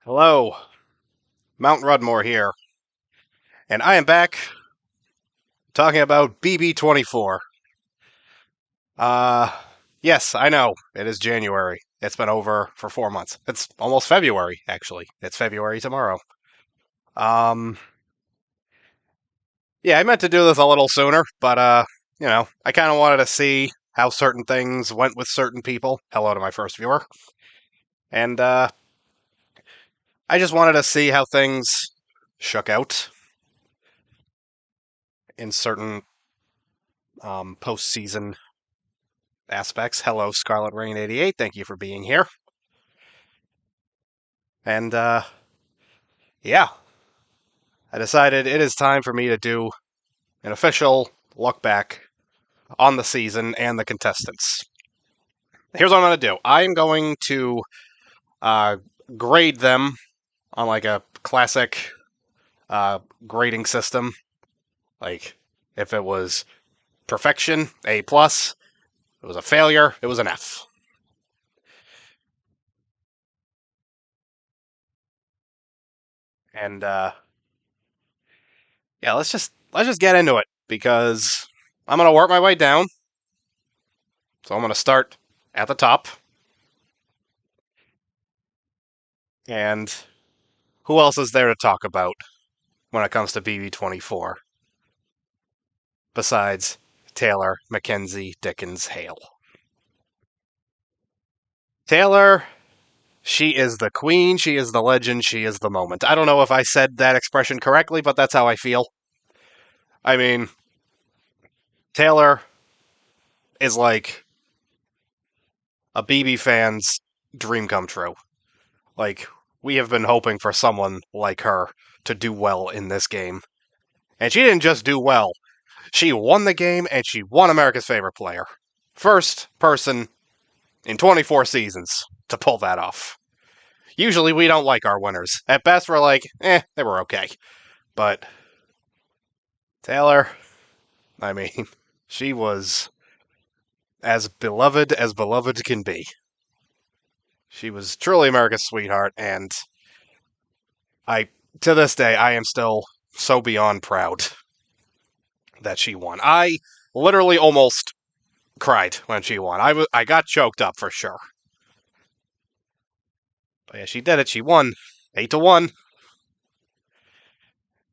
Hello, Mount Rudmore here, and I am back talking about BB24. Uh, yes, I know, it is January. It's been over for 4 months. It's almost February, actually. It's February tomorrow. Um, yeah, I meant to do this a little sooner, but, I kind of wanted to see how certain things went with certain people. Hello to my first viewer. And, I just wanted to see how things shook out in certain, postseason aspects. Hello, Scarlet Rain 88. Thank you for being here. And yeah, I decided it is time for me to do an official look back on the season and the contestants. Here's what I'm going to do. I am going to uh, grade them on like a classic grading system. Like if it was perfection, A plus. If it was a failure, it was an F. And yeah, let's just get into it because I'm gonna work my way down. So I'm gonna start at the top. And who else is there to talk about when it comes to BB24 besides Taylor, Mackenzie, Dickens, Hale? Taylor, she is the queen, she is the legend, she is the moment. I don't know if I said that expression correctly, but that's how I feel. I mean, Taylor is like a BB fan's dream come true. Like, we have been hoping for someone like her to do well in this game. And she didn't just do well, she won the game and she won America's favorite player. First person in 24 seasons to pull that off. Usually we don't like our winners. At best, we're like, they were okay. But Taylor, I mean, she was as beloved can be. She was truly America's sweetheart, and I, to this day, I am still so beyond proud that she won. I literally almost cried when she won. I got choked up for sure. But yeah, she did it. She won 8-1.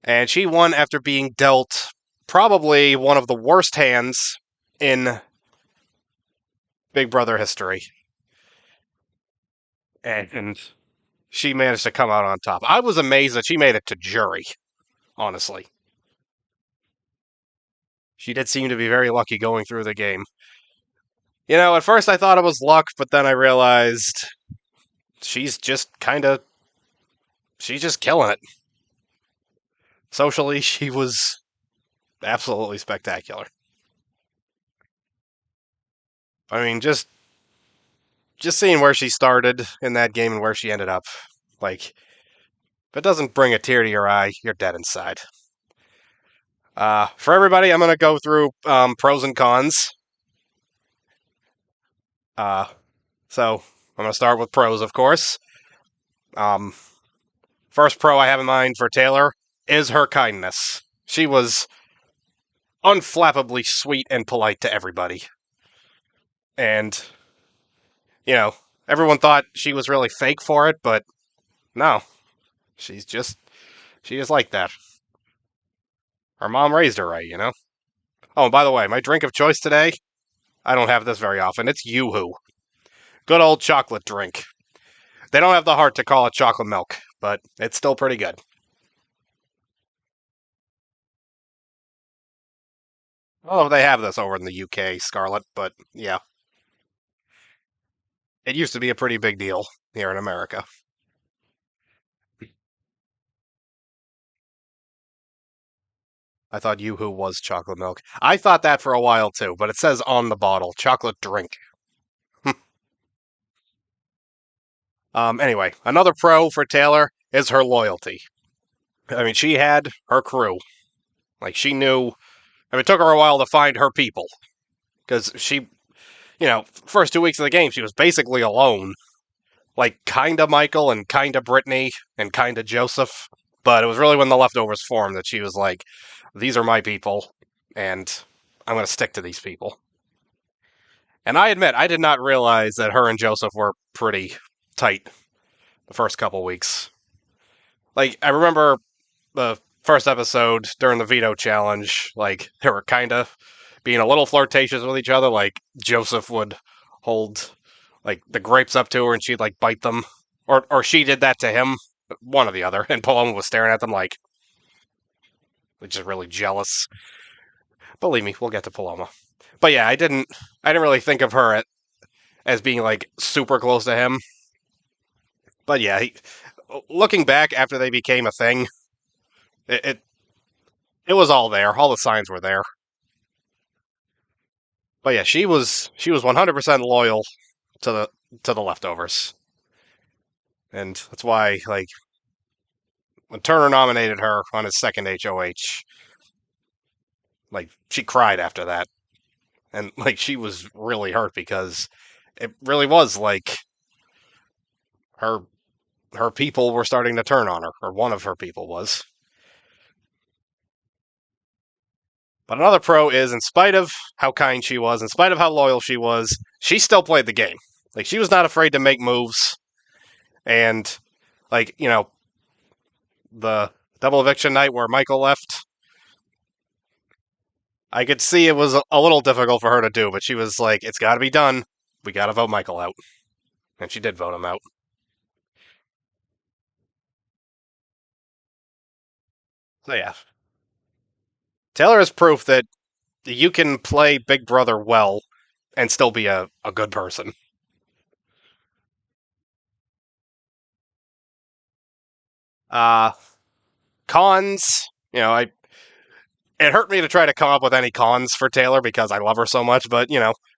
And she won after being dealt probably one of the worst hands in Big Brother history. And she managed to come out on top. I was amazed that she made it to jury, honestly. She did seem to be very lucky going through the game. You know, at first I thought it was luck, but then I realized she's just killing it. Socially, she was absolutely spectacular. I mean, just seeing where she started in that game and where she ended up, like, if it doesn't bring a tear to your eye, you're dead inside. For everybody, I'm going to go through pros and cons. So I'm going to start with pros, of course. First pro I have in mind for Taylor is her kindness. She was unflappably sweet and polite to everybody. And, everyone thought she was really fake for it, but no. She is like that. Her mom raised her right, Oh, and by the way, my drink of choice today, I don't have this very often. It's Yoo-Hoo. Good old chocolate drink. They don't have the heart to call it chocolate milk, but it's still pretty good. Oh, they have this over in the UK, Scarlet, but yeah. It used to be a pretty big deal here in America. I thought Yoo-Hoo was chocolate milk. I thought that for a while too, but it says on the bottle, chocolate drink. Anyway, another pro for Taylor is her loyalty. I mean, she had her crew. Like, she knew. I mean, it took her a while to find her people. Because she, first 2 weeks of the game, she was basically alone. like kinda Michael and kinda Brittany and kinda Joseph. But it was really when the leftovers formed that she was like, these are my people, and I'm going to stick to these people. And I admit, I did not realize that her and Joseph were pretty tight the first couple weeks. Like, I remember the first episode during the veto challenge, like, they were kind of being a little flirtatious with each other. Like, Joseph would hold, like, the grapes up to her and she'd, like, bite them. Or she did that to him, one or the other. And Paloma was staring at them like, just really jealous. Believe me, we'll get to Paloma. But yeah, I didn't really think of her as being, like, super close to him. But yeah, looking back after they became a thing, it, it it was all there. All the signs were there. But yeah, she was 100% loyal to the leftovers, and that's why, like, when Turner nominated her on his second HOH, like, she cried after that, and like she was really hurt because it really was like her her people were starting to turn on her, or one of her people was. But another pro is, in spite of how kind she was, in spite of how loyal she was, she still played the game. Like, she was not afraid to make moves. And, like, the double eviction night where Michael left, I could see it was a little difficult for her to do, but she was like, it's got to be done. We got to vote Michael out. And she did vote him out. So, yeah. Taylor is proof that you can play Big Brother well and still be a good person. Uh, Cons, it hurt me to try to come up with any cons for Taylor because I love her so much, but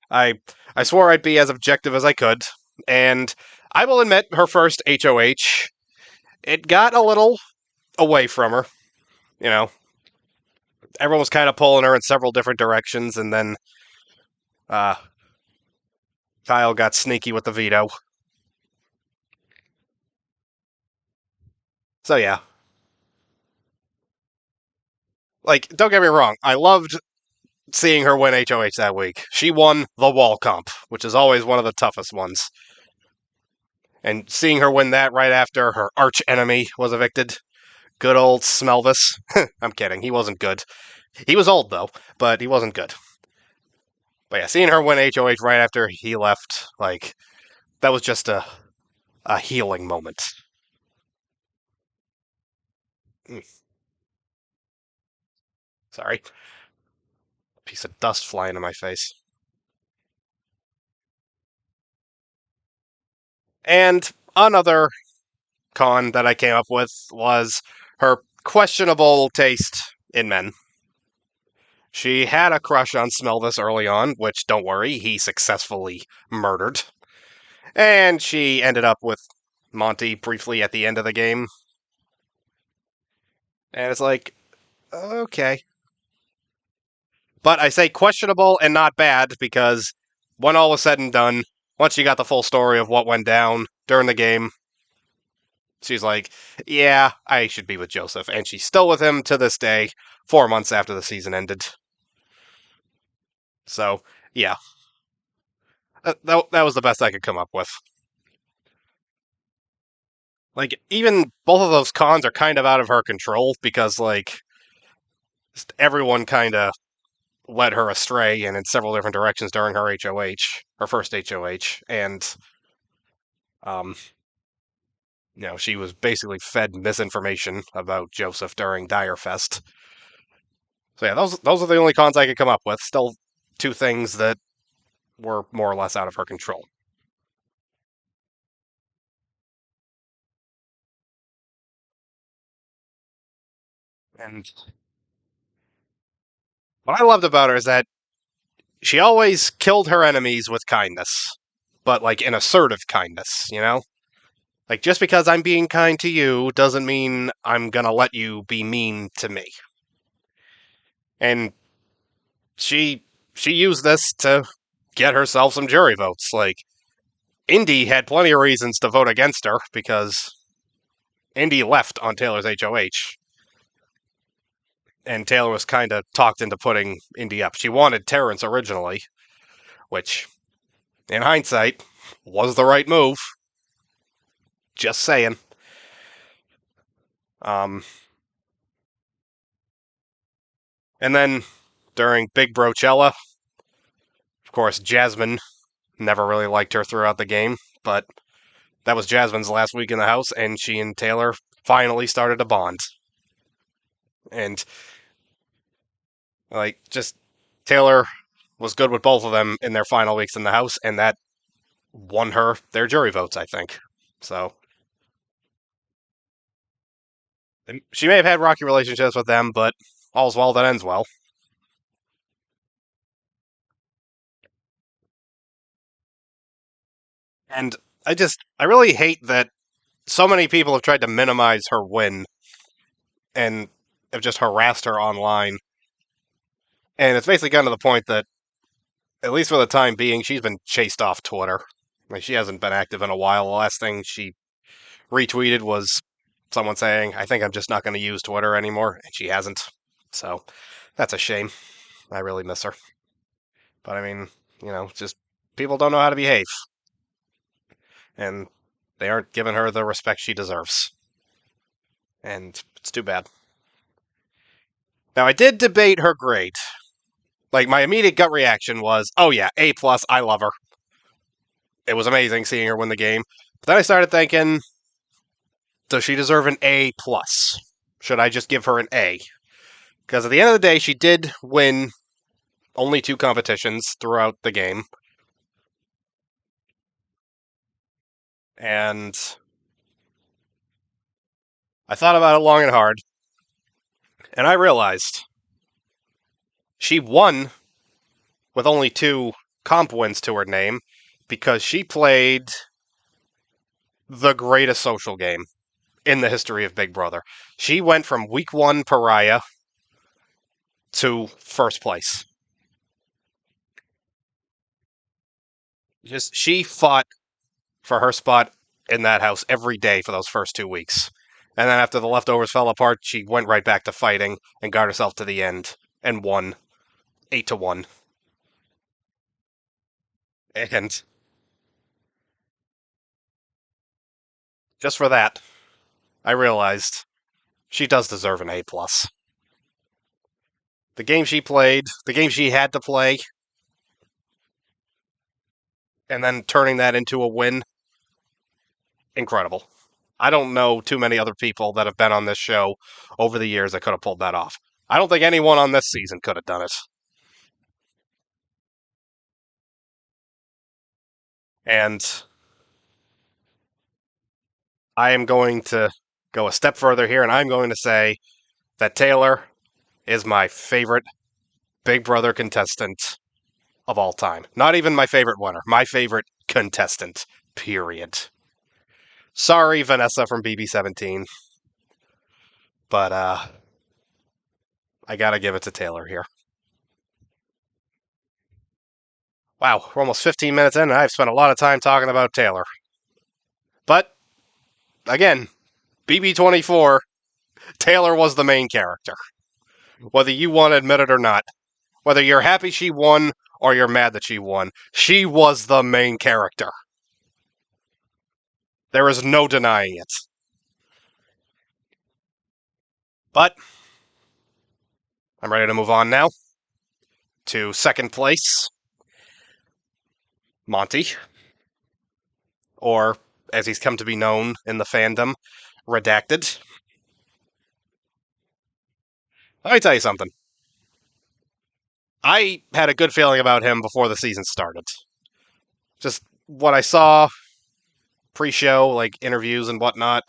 I I swore I'd be as objective as I could, and I will admit her first HOH, it got a little away from her. You know, everyone was kind of pulling her in several different directions, and then uh, Kyle got sneaky with the veto. So yeah, like, don't get me wrong, I loved seeing her win HOH that week. She won the wall comp, which is always one of the toughest ones. And seeing her win that right after her arch enemy was evicted. Good old Smelvis. I'm kidding. He wasn't good. He was old, though, but he wasn't good. But yeah, seeing her win HOH right after he left, like, that was just a healing moment. Mm, sorry. Piece of dust flying in my face. And another con that I came up with was her questionable taste in men. She had a crush on Smelvis early on, which, don't worry, he successfully murdered. And she ended up with Monty briefly at the end of the game. And it's like, okay. But I say questionable and not bad because when all was said and done, once she got the full story of what went down during the game, she's like, yeah, I should be with Joseph. And she's still with him to this day, 4 months after the season ended. So, yeah, that was the best I could come up with. Like, even both of those cons are kind of out of her control because, like, everyone kind of led her astray and in several different directions during her HOH, her first HOH, and um, she was basically fed misinformation about Joseph during Direfest. So yeah, those are the only cons I could come up with. Still, two things that were more or less out of her control. And what I loved about her is that she always killed her enemies with kindness, but like an assertive kindness, Like, just because I'm being kind to you doesn't mean I'm gonna let you be mean to me. And she used this to get herself some jury votes. Like, Indy had plenty of reasons to vote against her because Indy left on Taylor's HOH. And Taylor was kind of talked into putting Indy up. She wanted Terrence originally, which, in hindsight, was the right move. Just saying. And then during Big Brochella, of course, Jasmine never really liked her throughout the game, but that was Jasmine's last week in the house, and she and Taylor finally started to bond. And, just Taylor was good with both of them in their final weeks in the house, and that won her their jury votes, I think. So, she may have had rocky relationships with them, but all's well that ends well. And I really hate that so many people have tried to minimize her win and have just harassed her online. And it's basically gotten to the point that, at least for the time being, she's been chased off Twitter. Like, she hasn't been active in a while. The last thing she retweeted was someone saying, I think I'm just not going to use Twitter anymore, and she hasn't. So, that's a shame. I really miss her. But I mean, just people don't know how to behave. And they aren't giving her the respect she deserves. And it's too bad. Now, I did debate her grade. Like, my immediate gut reaction was, oh yeah, A+, I love her. It was amazing seeing her win the game. But then I started thinking, does she deserve an A+? Should I just give her an A? Because at the end of the day, she did win only 2 competitions throughout the game. And I thought about it long and hard. And I realized she won with only 2 comp wins to her name because she played the greatest social game in the history of Big Brother. She went from week 1 pariah to first place. She fought for her spot in that house every day for those first 2 weeks. And then after the leftovers fell apart, she went right back to fighting and got herself to the end and won 8-1. And just for that, I realized she does deserve an A+. The game she played, the game she had to play, and then turning that into a win, incredible. I don't know too many other people that have been on this show over the years that could have pulled that off. I don't think anyone on this season could have done it. And I am going to go a step further here, and I'm going to say that Taylor is my favorite Big Brother contestant of all time. Not even my favorite winner, my favorite contestant, period. Sorry, Vanessa from BB17, but I gotta give it to Taylor here. Wow, we're almost 15 minutes in, and I've spent a lot of time talking about Taylor. But, again, BB24, Taylor was the main character. Whether you want to admit it or not. Whether you're happy she won or you're mad that she won, she was the main character. There is no denying it. But I'm ready to move on now to second place, Monty, or as he's come to be known in the fandom, Redacted. Let me tell you something. I had a good feeling about him before the season started. Just what I saw pre-show, like interviews and whatnot,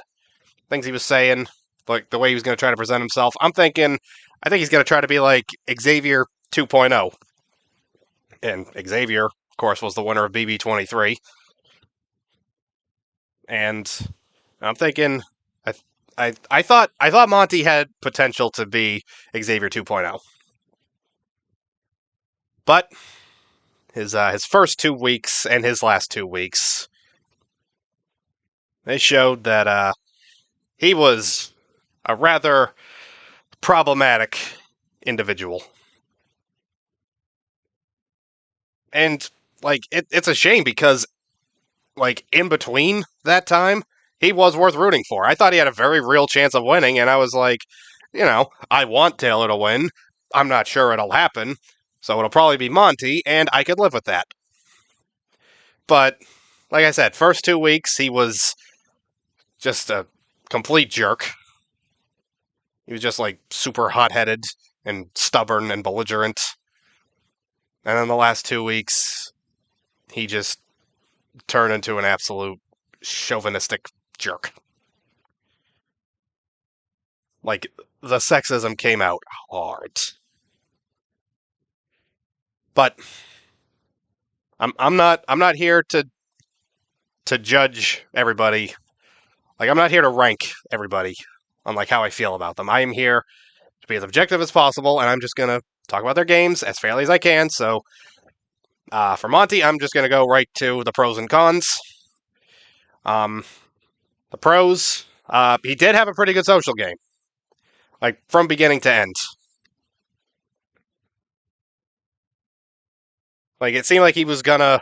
things he was saying, like the way he was going to try to present himself. I think he's going to try to be like Xavier 2.0. And Xavier, of course, was the winner of BB23. And I'm thinking, I thought Monty had potential to be Xavier 2.0. But his first 2 weeks and his last 2 weeks They showed that he was a rather problematic individual. And it's a shame because in between that time, he was worth rooting for. I thought he had a very real chance of winning, and I was like, I want Taylor to win. I'm not sure it'll happen, so it'll probably be Monty, and I could live with that. But like I said, first 2 weeks he was just a complete jerk. He was just super hot headed and stubborn and belligerent. And then the last 2 weeks, he just turned into an absolute chauvinistic jerk. The sexism came out hard. But I'm not here to judge everybody. I'm not here to rank everybody on how I feel about them. I am here to be as objective as possible, and I'm just gonna talk about their games as fairly as I can. So for Monty, I'm just gonna go right to the pros and cons. Um, the pros, he did have a pretty good social game, from beginning to end. It seemed like he was gonna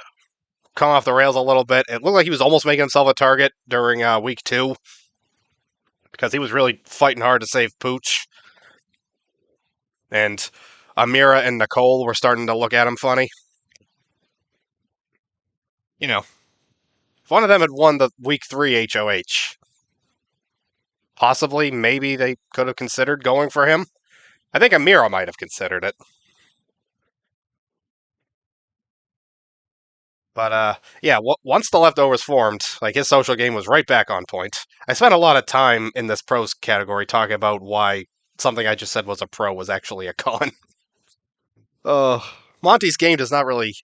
come off the rails a little bit. It looked like he was almost making himself a target during week 2 because he was really fighting hard to save Pooch. And Amira and Nicole were starting to look at him funny. If one of them had won the week 3 HOH, possibly, maybe they could have considered going for him. I think Amira might have considered it. But yeah, once the leftovers formed, his social game was right back on point. I spent a lot of time in this pros category talking about why something I just said was a pro was actually a con. Monty's game does not really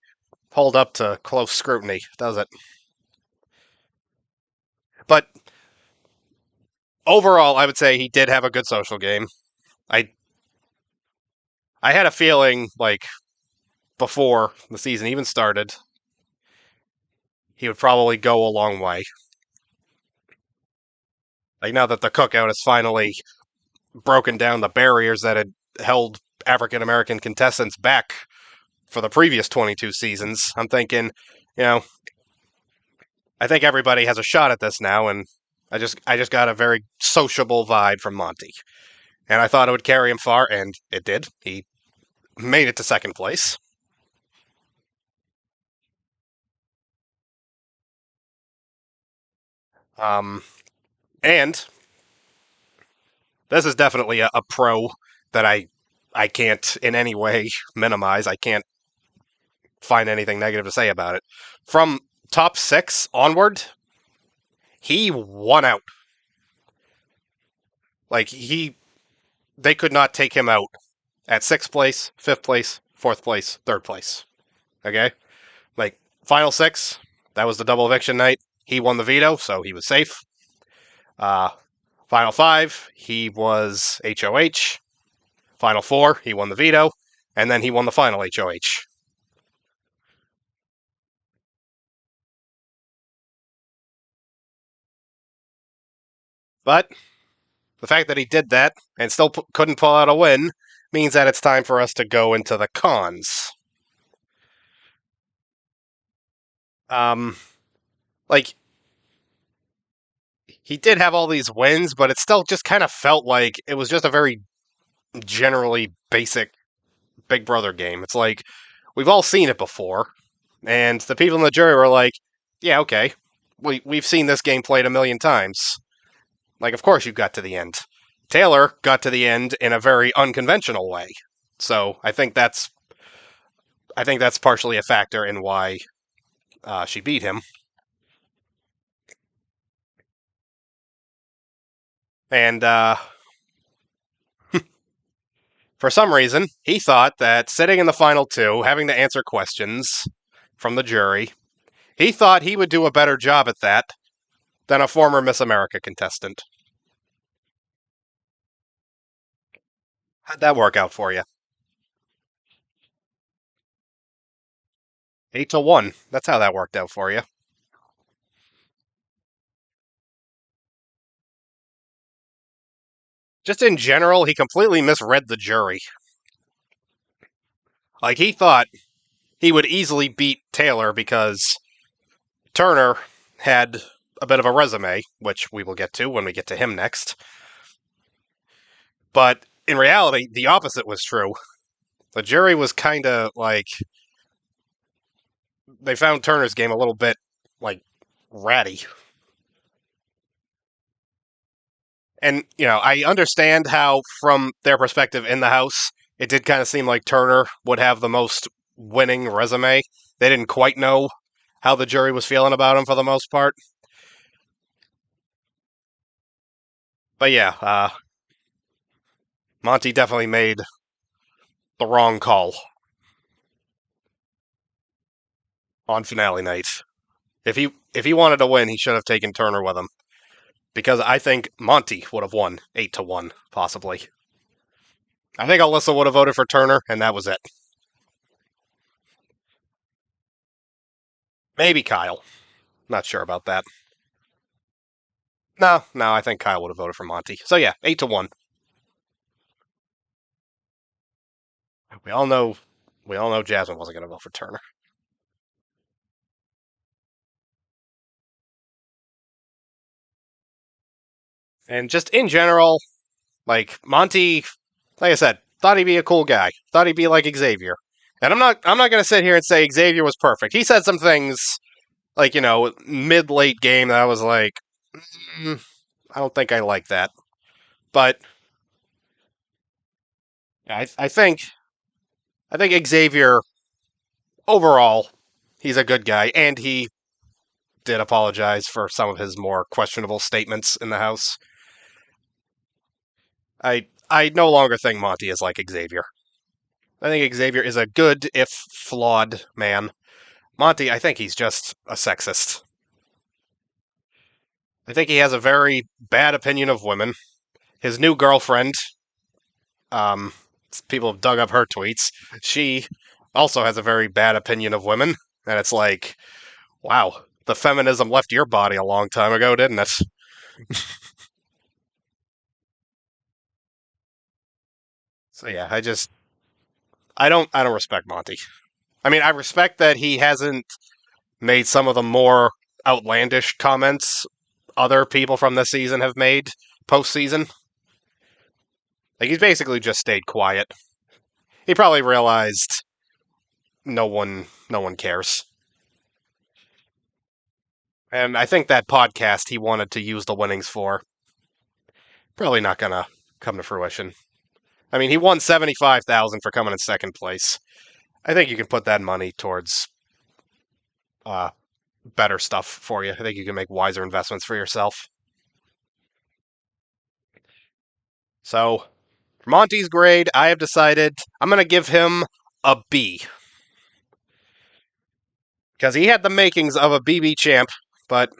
hold up to close scrutiny, does it? But overall, I would say he did have a good social game. I I had a feeling before the season even started, he would probably go a long way. Now that the cookout has finally broken down the barriers that had held African American contestants back for the previous 22 seasons, I'm thinking, you know, I think everybody has a shot at this now, and I just got a very sociable vibe from Monty, and I thought it would carry him far, and it did. He made it to second place. Um, and this is definitely a pro that I can't in any way minimize. I can't find anything negative to say about it. From top 6 onward, he won out. He they could not take him out at 6th place, 5th place, 4th place, 3rd place. Okay? Final 6, that was the double eviction night. He won the veto, so he was safe. Uh, Final 5, he was HOH. Final 4, he won the veto. And then he won the final HOH. But the fact that he did that and still couldn't pull out a win means that it's time for us to go into the cons. Um, like he did have all these wins, but it still just kind of felt like it was just a very generally basic Big Brother game. It's like we've all seen it before, and the people in the jury were like, "Yeah, okay, we've seen this game played a million times. Of course you got to the end." Taylor got to the end in a very unconventional way, so I think that's partially a factor in why she beat him. And for some reason, he thought that sitting in the final 2, having to answer questions from the jury, he thought he would do a better job at that than a former Miss America contestant. How'd that work out for you? 8-1. That's how that worked out for you. just in general, he completely misread the jury. Like, he thought he would easily beat Taylor because Turner had a bit of a resume, which we will get to when we get to him next. But in reality, the opposite was true. The jury was kind of like, they found Turner's game a little bit, like, ratty. And, I understand how, from their perspective in the House, it did kind of seem like Turner would have the most winning resume. They didn't quite know how the jury was feeling about him for the most part. But yeah, Monty definitely made the wrong call on finale night. If he wanted to win, he should have taken Turner with him. Because I think Monty would have won 8-1, possibly. I think Alyssa would have voted for Turner, and that was it. Maybe Kyle. Not sure about that. No, I think Kyle would have voted for Monty. So yeah, 8-1. We all know Jasmine wasn't going to vote for Turner. And just in general, like Monty, like I said, thought he'd be a cool guy. Thought he'd be like Xavier. And I'm not going to sit here and say Xavier was perfect. He said some things like, mid late game that I was like, I don't think I like that. But I think Xavier overall, he's a good guy, and he did apologize for some of his more questionable statements in the House. I no longer think Monty is like Xavier. I think Xavier is a good, if flawed, man. Monty, I think he's just a sexist. I think he has a very bad opinion of women. His new girlfriend, um, people have dug up her tweets. She also has a very bad opinion of women, and it's like, wow, the feminism left your body a long time ago, didn't it? So yeah, I don't respect Monty. I mean, I respect that he hasn't made some of the more outlandish comments other people from this season have made postseason. Like, he's basically just stayed quiet. He probably realized no one cares. And I think that podcast he wanted to use the winnings for probably not gonna come to fruition. I mean, he won 75,000 for coming in second place. I think you can put that money towards uh, better stuff for you. I think you can make wiser investments for yourself. So, for Monty's grade, I have decided I'm going to give him a B. Because he had the makings of a BB champ, but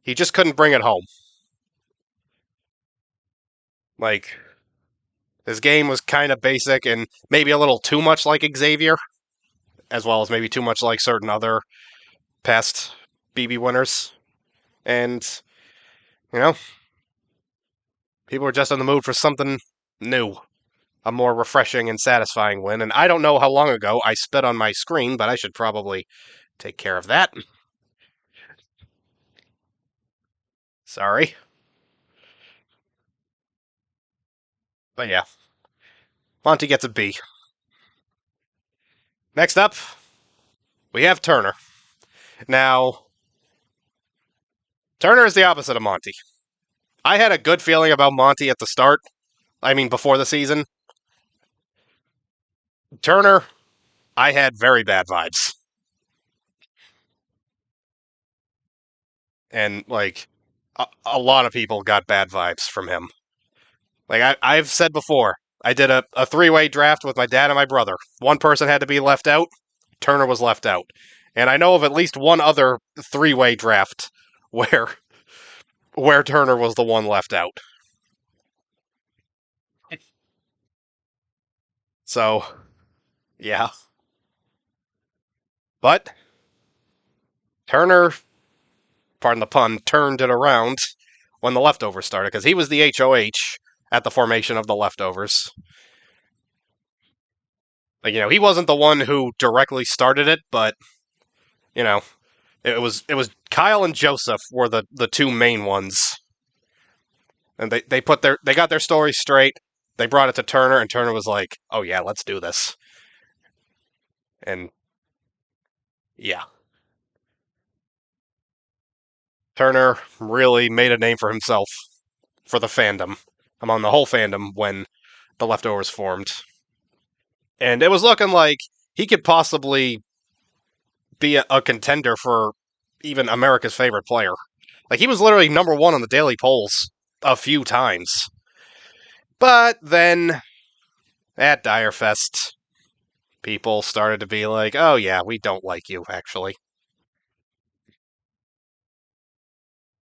he just couldn't bring it home. Like, his game was kind of basic and maybe a little too much like Xavier, as well as maybe too much like certain other past BB winners. And, you know, people were just in the mood for something new, a more refreshing and satisfying win. And I don't know how long ago I spit on my screen, but I should probably take care of that. Sorry. But yeah, Monty gets a B. Next up, we have Turner. Now, Turner is the opposite of Monty. I had a good feeling about Monty at the start. I mean, before the season. Turner, I had very bad vibes. And, like, a lot of people got bad vibes from him. Like, I've said before, I did a three-way draft with my dad and my brother. One person had to be left out. Turner was left out. And I know of at least one other three-way draft where Turner was the one left out. So, yeah. But Turner, pardon the pun, turned it around when the leftovers started because he was the HOH at the formation of the leftovers. Like, he wasn't the one who directly started it, but you know, it was Kyle and Joseph were the two main ones, and they got their story straight. They brought it to Turner, and Turner was like, "Oh yeah, let's do this." And yeah, Turner really made a name for himself for the fandom, among the whole fandom when the leftovers formed. And it was looking like he could possibly be a contender for even America's favorite player. Like, he was literally number one on the daily polls a few times. But then at Direfest, people started to be like, oh yeah, we don't like you, actually.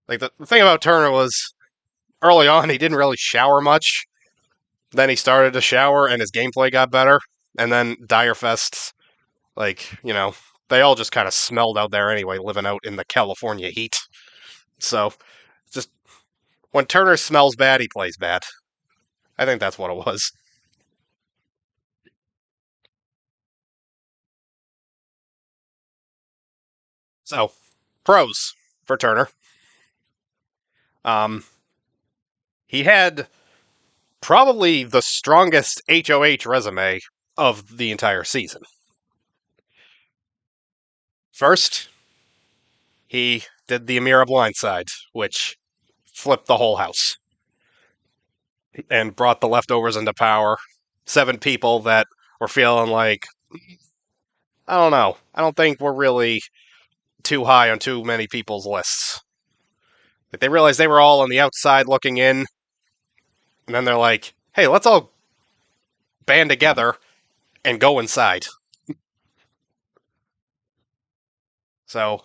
Like, the thing about Turner was, early on, he didn't really shower much. Then he started to shower, and his gameplay got better. And then Direfest, like, they all just kind of smelled out there anyway, living out in the California heat. So, just when Turner smells bad, he plays bad. I think that's what it was. So, pros for Turner. Um, he had probably the strongest HOH resume of the entire season. First, he did the Amira blindside, which flipped the whole house and brought the leftovers into power. 7 people that were feeling like, I don't know, I don't think we're really too high on too many people's lists. Like, they realized they were all on the outside looking in, and then they're like, hey, let's all band together and go inside. So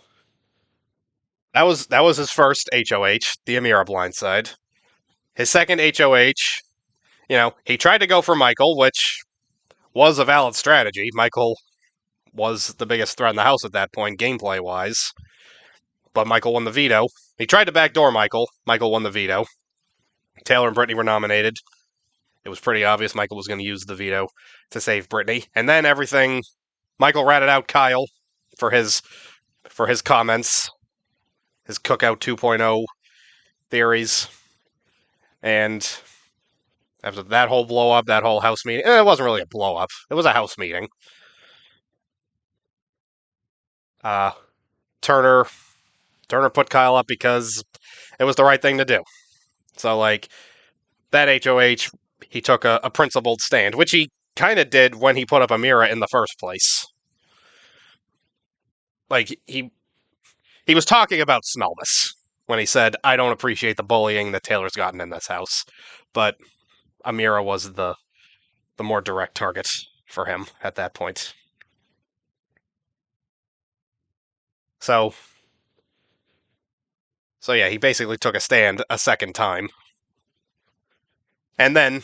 that was his first HOH, the Amira blindside. His second HOH, he tried to go for Michael, which was a valid strategy. Michael was the biggest threat in the house at that point, gameplay wise. But Michael won the veto. He tried to backdoor Michael. Michael won the veto. Taylor and Brittany were nominated. It was pretty obvious Michael was going to use the veto to save Brittany. And then everything, Michael ratted out Kyle for his comments, his Cookout 2.0 theories. And after that whole blow up, that whole house meeting, it wasn't really a blow up. It was a house meeting. Turner put Kyle up because it was the right thing to do. So, like, that HOH, he took a principled stand, which he kind of did when he put up Amira in the first place. Like, he was talking about Smellness when he said, I don't appreciate the bullying that Taylor's gotten in this house. But Amira was the more direct target for him at that point. So yeah, he basically took a stand a second time. And then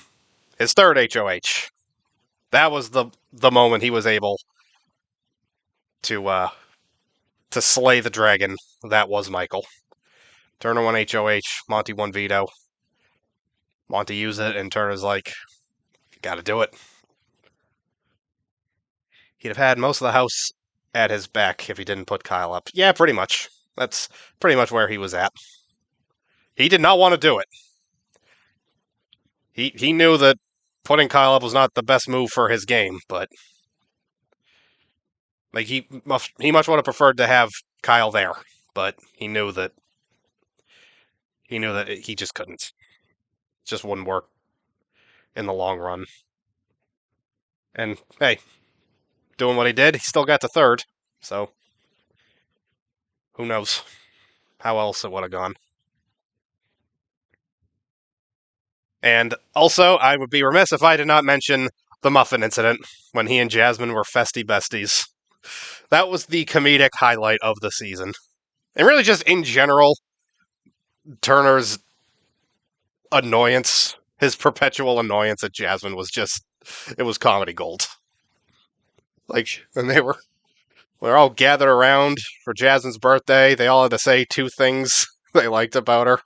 his third HOH. That was the moment he was able to slay the dragon. That was Michael. Turner won HOH, Monty won veto. Monty used it, and Turner's like, gotta do it. He'd have had most of the house at his back if he didn't put Kyle up. Yeah, pretty much. That's pretty much where he was at. He did not want to do it. He knew that putting Kyle up was not the best move for his game, but like he much would have preferred to have Kyle there, but he knew that he just couldn't. It just wouldn't work in the long run. And hey, doing what he did, he still got to third. So who knows how else it would have gone. And also, I would be remiss if I did not mention the muffin incident when he and Jasmine were festy besties. That was the comedic highlight of the season. And really just in general, Turner's annoyance, his perpetual annoyance at Jasmine was just, it was comedy gold. Like, and we were all gathered around for Jasmine's birthday. They all had to say 2 things they liked about her.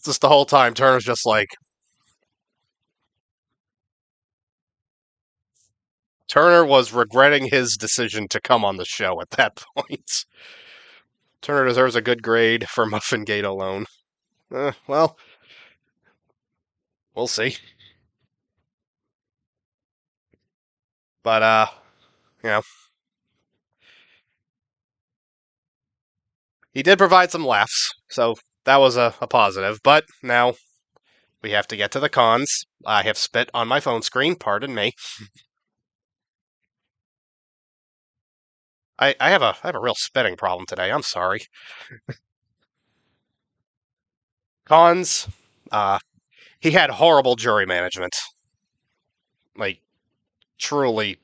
Just the whole time, Turner's just like, Turner was regretting his decision to come on the show at that point. Turner deserves a good grade for Muffin Gate alone. Well, we'll see. But, you know, he did provide some laughs, so that was a positive. But now we have to get to the cons. I have spit on my phone screen, pardon me. I have a real spitting problem today. I'm sorry. Cons, uh, he had horrible jury management. Like, truly,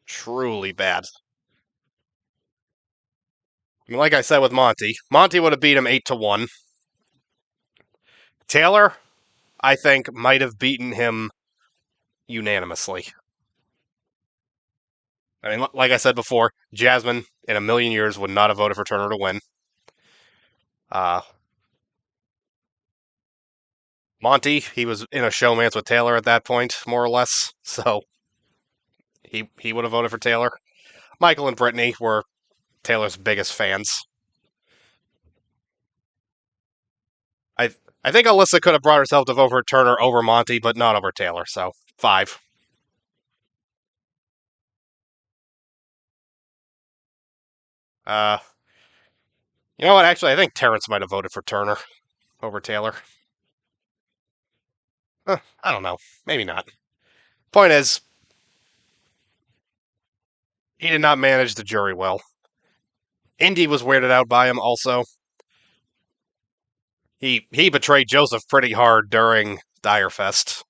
truly bad. I mean, like I said with Monty would have beat him 8-1. Taylor, I think, might have beaten him unanimously. I mean, like I said before, Jasmine, in a million years, would not have voted for Turner to win. Uh, Monty, he was in a showmance with Taylor at that point, more or less, so he would have voted for Taylor. Michael and Brittany were Taylor's biggest fans. I I think Alyssa could have brought herself to vote for Turner over Monty, but not over Taylor, so 5. Uh, you know what? Actually, I think Terrence might have voted for Turner over Taylor. I don't know. Maybe not. Point is, he did not manage the jury well. Indy was weirded out by him also. He betrayed Joseph pretty hard during Direfest.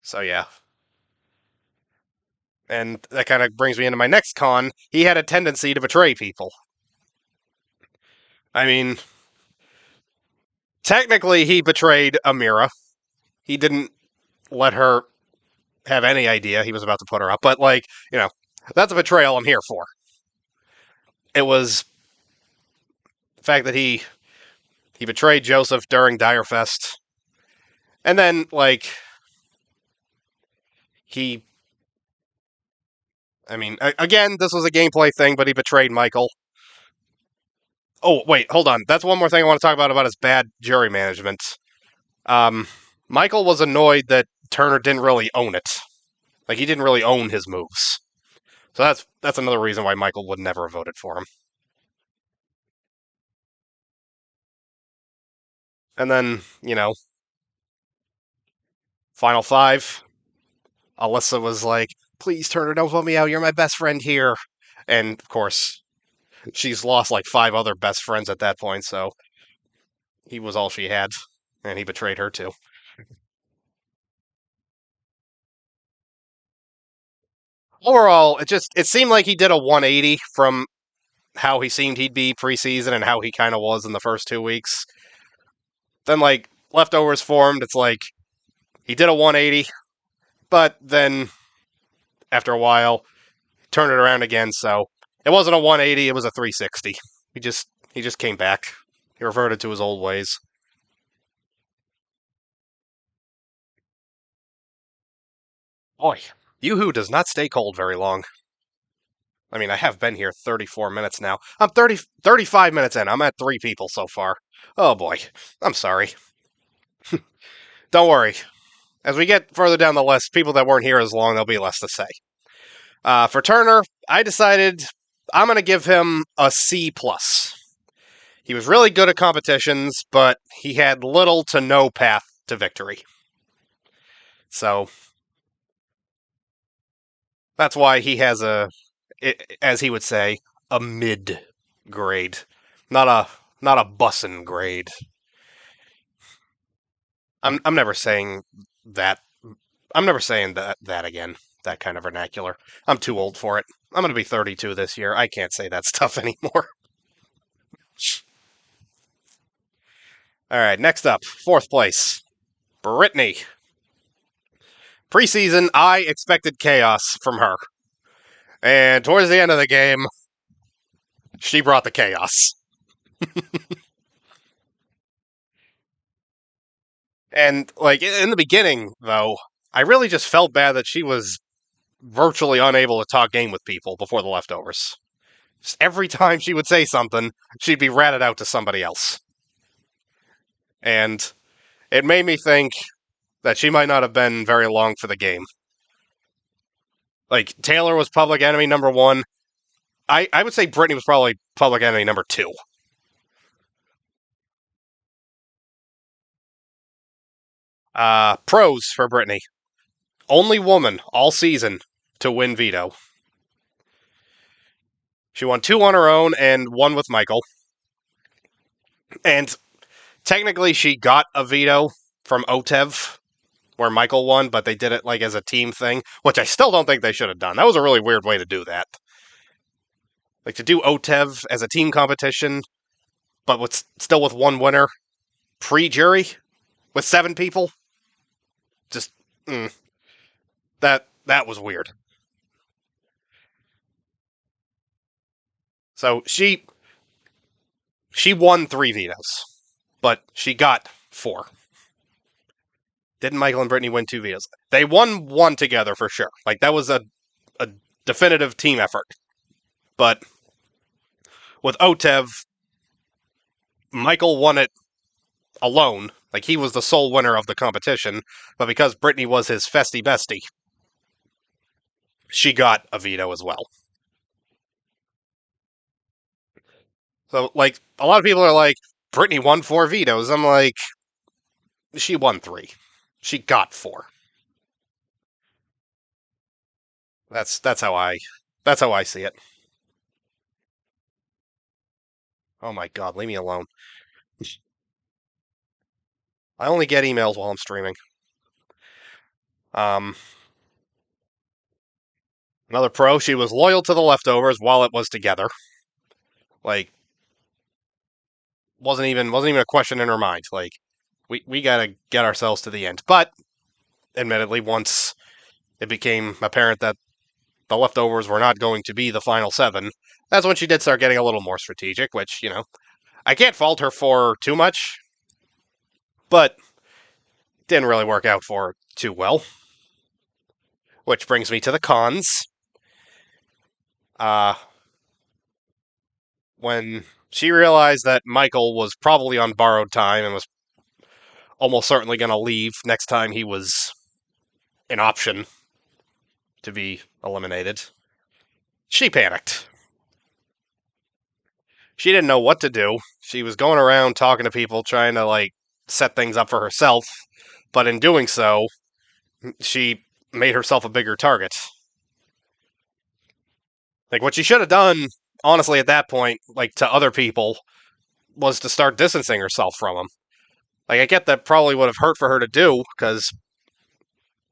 So yeah. And that kind of brings me into my next con. He had a tendency to betray people. I mean, technically he betrayed Amira. He didn't let her have any idea he was about to put her up, but that's a betrayal I'm here for. It was the fact that he betrayed Joseph during Direfest. And then he I mean, again, this was a gameplay thing, but he betrayed Michael. Oh, wait, hold on. That's one more thing I want to talk about his bad jury management. Michael was annoyed that Turner didn't really own it. Like, he didn't really own his moves. So that's another reason why Michael would never have voted for him. And then, Final 5, Alyssa was like, please, Turner, don't vote me out. You're my best friend here. And, of course, she's lost like 5 other best friends at that point, so he was all she had. And he betrayed her, too. Overall, it seemed like he did a 180 from how he seemed he'd be preseason and how he kind of was in the first 2 weeks. Then, leftovers formed. It's like he did a 180, but then after a while, turned it around again. So it wasn't a 180; it was a 360. He just came back. He reverted to his old ways. Boy, Yoo-Hoo does not stay cold very long. I mean, I have been here 34 minutes now. I'm 35 minutes in. I'm at 3 people so far. Oh boy. I'm sorry. Don't worry. As we get further down the list, people that weren't here as long, there'll be less to say. For Turner, I decided I'm going to give him a C+. He was really good at competitions, but he had little to no path to victory. So that's why he has as he would say, a mid grade, not a bussin' grade. I'm never saying that. I'm never saying that again. That kind of vernacular. I'm too old for it. I'm going to be 32 this year. I can't say that stuff anymore. All right, next up, 4th place, Brittany. Preseason, I expected chaos from her. And towards the end of the game, she brought the chaos. And, like, in the beginning, though, I really just felt bad that she was virtually unable to talk game with people before the leftovers. Just every time she would say something, she'd be ratted out to somebody else. And it made me think that she might not have been very long for the game. Like, Taylor was public enemy number one. I would say Brittany was probably public enemy number two. Pros for Brittany. Only woman all season to win veto. She won two on her own and one with Michael. And technically, she got a veto from Otev, where Michael won, but they did it like as a team thing, which I still don't think they should have done. That was a really weird way to do that. Like to do Otev as a team competition, but still with one winner, pre-jury, with 7 people. Just that was weird. So she won 3 vetoes, but she got 4. Didn't Michael and Brittany win 2 vetoes? They won 1 together for sure. Like that was a definitive team effort. But with Otev, Michael won it alone. Like he was the sole winner of the competition, but because Brittany was his festy bestie, she got a veto as well. So, like, a lot of people are like, Brittany won 4 vetoes. I'm like, she won 3. She got 4. That's how I see it. Oh my god, leave me alone. I only get emails while I'm streaming. Um, Another pro, she was loyal to the leftovers while it was together. Like, wasn't even a question in her mind. Like, we gotta get ourselves to the end. But admittedly, once it became apparent that the leftovers were not going to be the final 7, that's when she did start getting a little more strategic, which, I can't fault her for too much, but didn't really work out for her too well. Which brings me to the cons. When she realized that Michael was probably on borrowed time and was almost certainly going to leave next time he was an option to be eliminated, she panicked. She didn't know what to do. She was going around talking to people, trying to, like, set things up for herself, but in doing so, she made herself a bigger target. Like, what she should have done, honestly, at that point, like, to other people, was to start distancing herself from them. Like, I get that probably would have hurt for her to do, because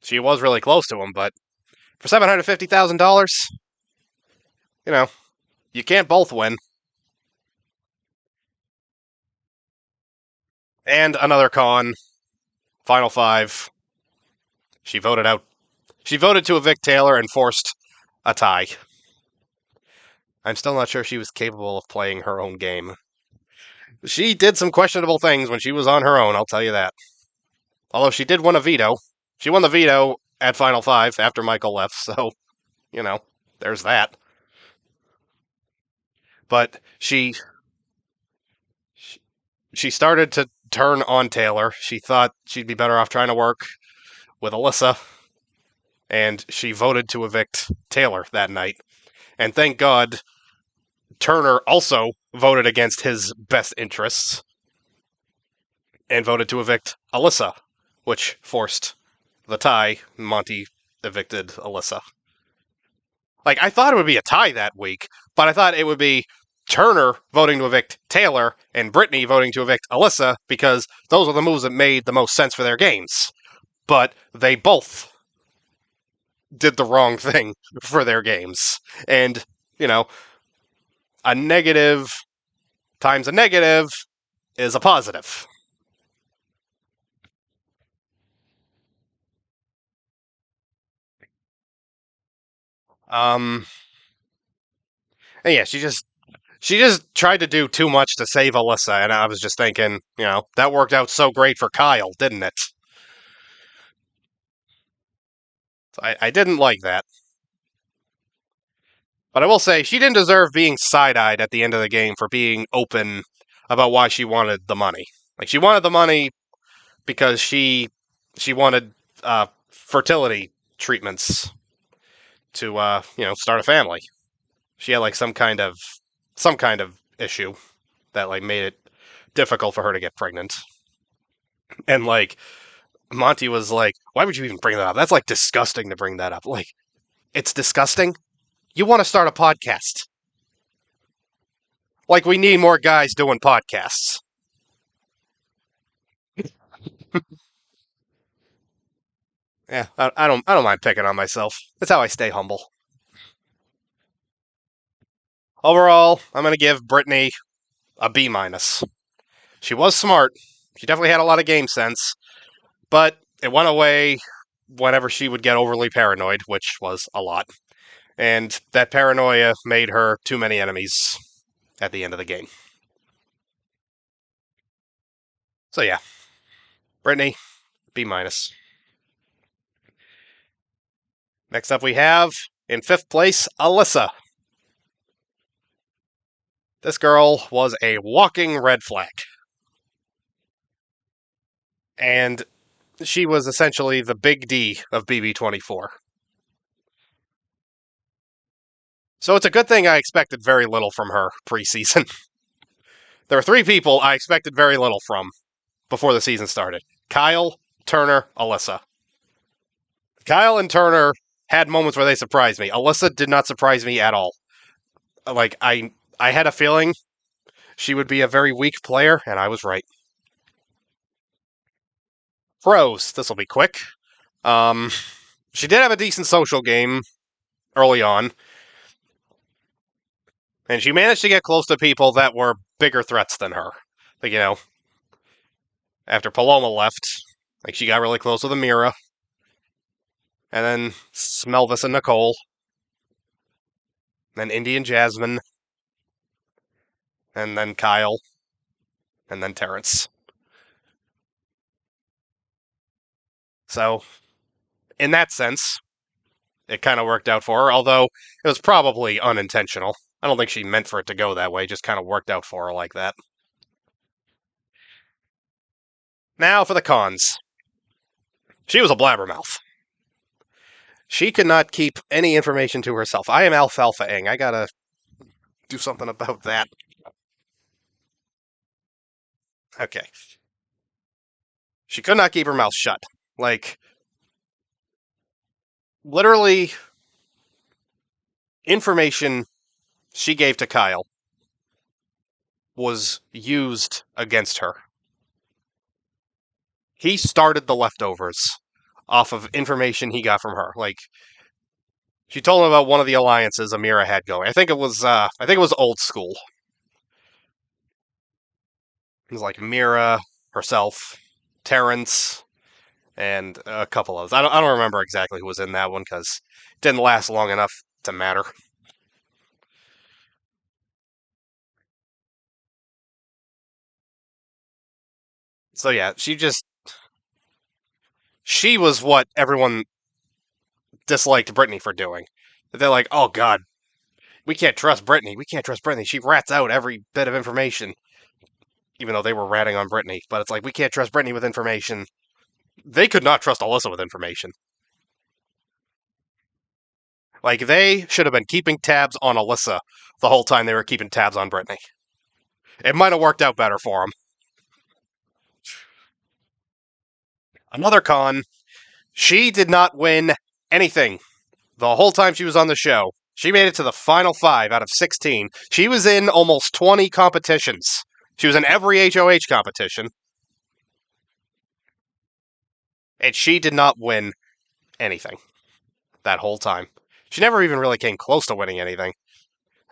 she was really close to him, but for $750,000, you can't both win. And another con, Final 5, she voted to evict Taylor and forced a tie. I'm still not sure she was capable of playing her own game. She did some questionable things when she was on her own, I'll tell you that. Although she did win a veto. She won the veto at Final 5 after Michael left, so, there's that. But she started to turn on Taylor. She thought she'd be better off trying to work with Alyssa, and she voted to evict Taylor that night. And thank God, Turner also voted against his best interests and voted to evict Alyssa, which forced the tie. Monty evicted Alyssa. Like, I thought it would be a tie that week, but I thought it would be Turner voting to evict Taylor and Brittany voting to evict Alyssa because those were the moves that made the most sense for their games. But they both did the wrong thing for their games. And, a negative times a negative is a positive. And yeah, she just tried to do too much to save Alyssa, and I was just thinking, that worked out so great for Kyle, didn't it? So I didn't like that. But I will say, she didn't deserve being side eyed at the end of the game for being open about why she wanted the money. Like, she wanted the money because she wanted fertility treatments to start a family. She had like some kind of issue that like made it difficult for her to get pregnant. And like Monty was like, "Why would you even bring that up? That's like disgusting to bring that up." Like, it's disgusting. You want to start a podcast? Like, we need more guys doing podcasts. Yeah, I don't mind picking on myself. That's how I stay humble. Overall, I'm gonna give Brittany a B minus. She was smart. She definitely had a lot of game sense, but it went away whenever she would get overly paranoid, which was a lot. And that paranoia made her too many enemies at the end of the game. So yeah, Brittany, B minus. Next up we have, in fifth place, Alyssa. This girl was a walking red flag. And she was essentially the big D of BB24. So it's a good thing I expected very little from her preseason. There were three people I expected very little from before the season started: Kyle, Turner, Alyssa. Kyle and Turner had moments where they surprised me. Alyssa did not surprise me at all. Like, I had a feeling she would be a very weak player, and I was right. Pros, this will be quick. Um, she did have a decent social game early on, and she managed to get close to people that were bigger threats than her. Like, after Paloma left, like, she got really close with Amira, and then Smelvis and Nicole, then Indy and Jasmine, and then Kyle, and then Terrence. So, in that sense, it kind of worked out for her, although it was probably unintentional. I don't think she meant for it to go that way, just kind of worked out for her like that. Now for the cons. She was a blabbermouth. She could not keep any information to herself. I am alfalfa-ing. I gotta do something about that. Okay. She could not keep her mouth shut. Like, literally, information she gave to Kyle was used against her. He started the leftovers off of information he got from her. Like, she told him about one of the alliances Amira had going. I think it was old school. It was like Amira, herself, Terrence, and a couple others. I don't remember exactly who was in that one because it didn't last long enough to matter. So yeah, she was what everyone disliked Brittany for doing. They're like, oh god, we can't trust Brittany. We can't trust Brittany. She rats out every bit of information, even though they were ratting on Brittany. But it's like, we can't trust Brittany with information. They could not trust Alyssa with information. Like, they should have been keeping tabs on Alyssa the whole time they were keeping tabs on Brittany. It might have worked out better for them. Another con, she did not win anything the whole time she was on the show. She made it to the final 5 out of 16. She was in almost 20 competitions. She was in every HOH competition. And she did not win anything that whole time. She never even really came close to winning anything.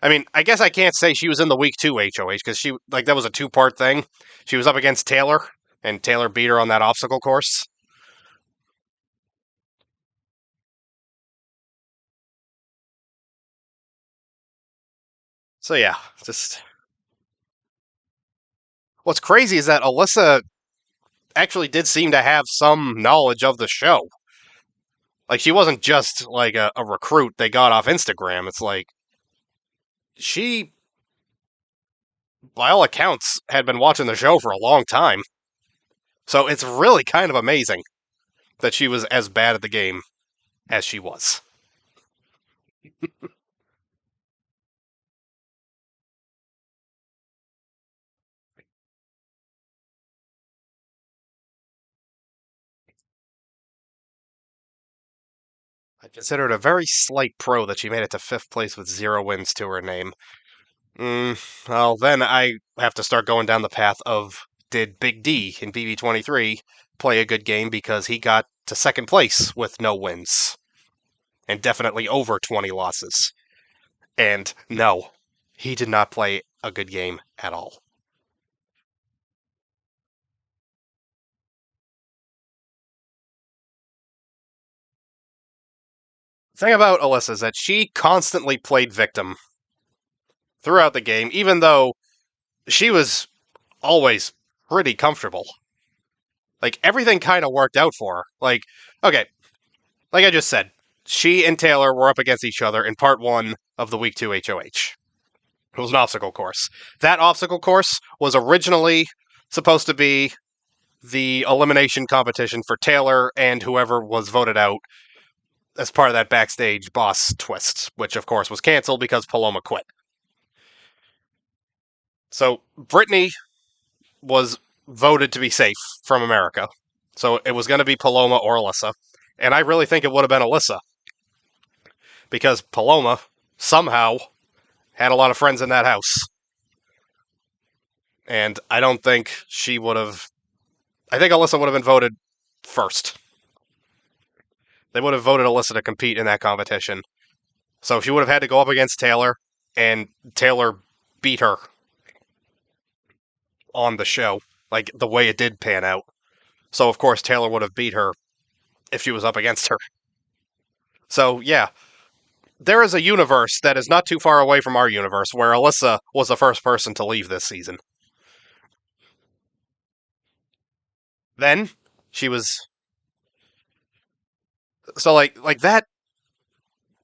I mean, I guess I can't say she was in the week 2 HOH because that was a 2-part thing. She was up against Taylor, and Taylor beat her on that obstacle course. So yeah, just what's crazy is that Alyssa actually did seem to have some knowledge of the show. Like, she wasn't just like a recruit they got off Instagram. It's like she, by all accounts, had been watching the show for a long time. So it's really kind of amazing that she was as bad at the game as she was. I consider it a very slight pro that she made it to fifth place with 0 wins to her name. Well, then I have to start going down the path of did Big D in BB23 play a good game because he got to second place with no wins and definitely over 20 losses? And no, he did not play a good game at all. The thing about Alyssa is that she constantly played victim throughout the game, even though she was always pretty comfortable. Like, everything kind of worked out for her. Like, okay, like I just said, she and Taylor were up against each other in part one of the week 2 HOH. It was an obstacle course. That obstacle course was originally supposed to be the elimination competition for Taylor and whoever was voted out as part of that backstage boss twist, which of course was canceled because Paloma quit. So Brittany was voted to be safe from America. So it was going to be Paloma or Alyssa. And I really think it would have been Alyssa. Because Paloma somehow had a lot of friends in that house. And I don't think she would have. I think Alyssa would have been voted first. They would have voted Alyssa to compete in that competition. So she would have had to go up against Taylor, and Taylor beat her on the show, like the way it did pan out. So, of course, Taylor would have beat her if she was up against her. So, yeah, there is a universe that is not too far away from our universe where Alyssa was the first person to leave this season. Then she was so like that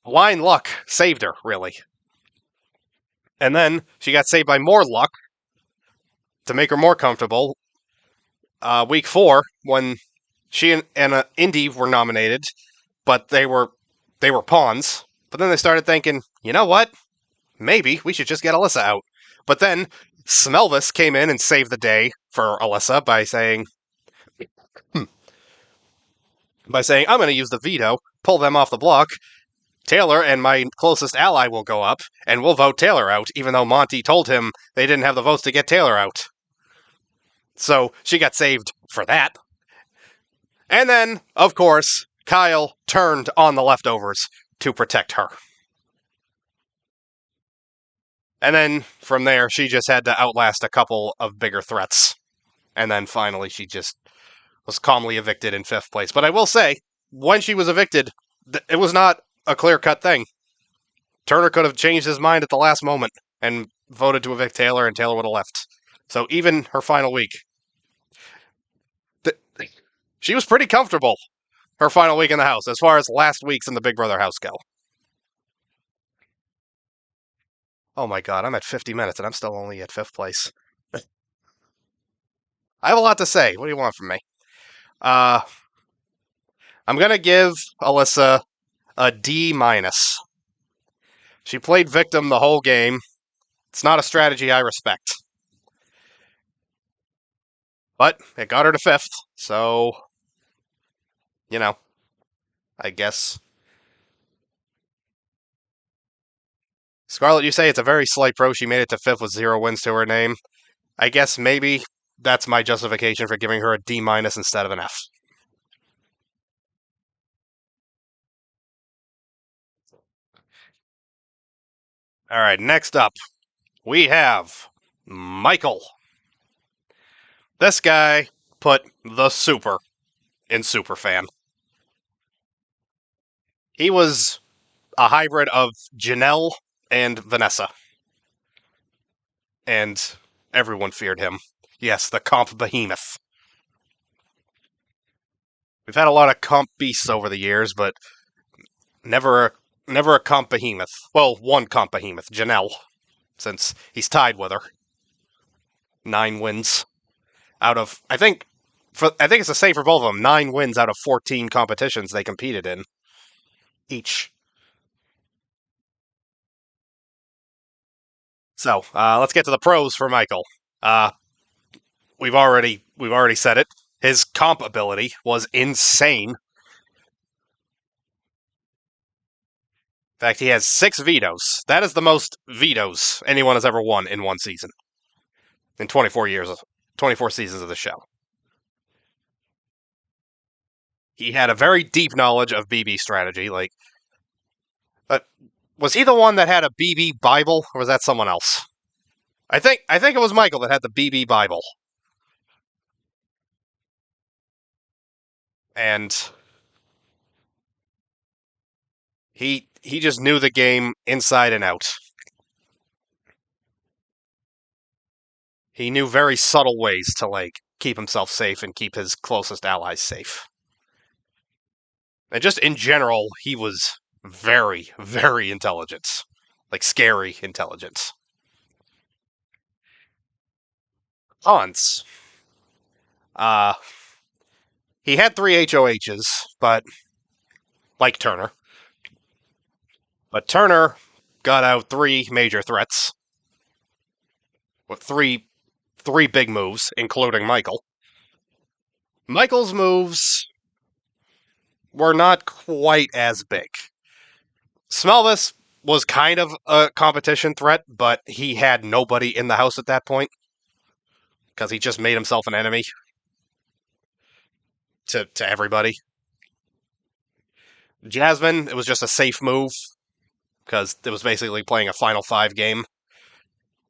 blind luck saved her really, and then she got saved by more luck to make her more comfortable. Week 4 when she and Indy were nominated, but they were pawns. But then they started thinking, you know what? Maybe we should just get Alyssa out. But then Smelvis came in and saved the day for Alyssa by saying, I'm going to use the veto, pull them off the block. Taylor and my closest ally will go up, and we'll vote Taylor out, even though Monty told him they didn't have the votes to get Taylor out. So she got saved for that. And then, of course, Kyle turned on the leftovers to protect her. And then from there, she just had to outlast a couple of bigger threats. And then finally, she just was calmly evicted in fifth place. But I will say, when she was evicted, it was not a clear-cut thing. Turner could have changed his mind at the last moment and voted to evict Taylor, and Taylor would have left. So even her final week, she was pretty comfortable her final week in the house, as far as last week's in the Big Brother house go. Oh my god, I'm at 50 minutes and I'm still only at fifth place. I have a lot to say. What do you want from me? I'm gonna give Alyssa a D minus. She played victim the whole game. It's not a strategy I respect. But it got her to fifth, so I guess. Scarlett, you say it's a very slight pro. She made it to fifth with 0 wins to her name. I guess maybe that's my justification for giving her a D minus instead of an F. All right, next up, we have Michael. This guy put the super in Superfan. He was a hybrid of Janelle and Vanessa. And everyone feared him. Yes, the comp behemoth. We've had a lot of comp beasts over the years, but Never a never a comp behemoth. Well, one comp behemoth, Janelle, since he's tied with her. 9 wins out of I think it's the same for both of them. 9 wins out of 14 competitions they competed in each. So let's get to the pros for Michael. Uh, we've already said it. His comp ability was insane. In fact, he has 6 vetoes. That is the most vetoes anyone has ever won in one season in 24 seasons of the show. He had a very deep knowledge of BB strategy. Uh, was he the one that had a BB Bible, or was that someone else? I think it was Michael that had the BB Bible, and he just knew the game inside and out. He knew very subtle ways to keep himself safe and keep his closest allies safe. And just in general, he was very, very intelligent. Scary intelligence. Cons. Uh, he had 3 HOHs, but like Turner. But Turner got out 3 major threats with three big moves, including Michael. Michael's moves were not quite as big. Smelvis was kind of a competition threat, but he had nobody in the house at that point because he just made himself an enemy to everybody. Jasmine, it was just a safe move because it was basically playing a Final 5 game,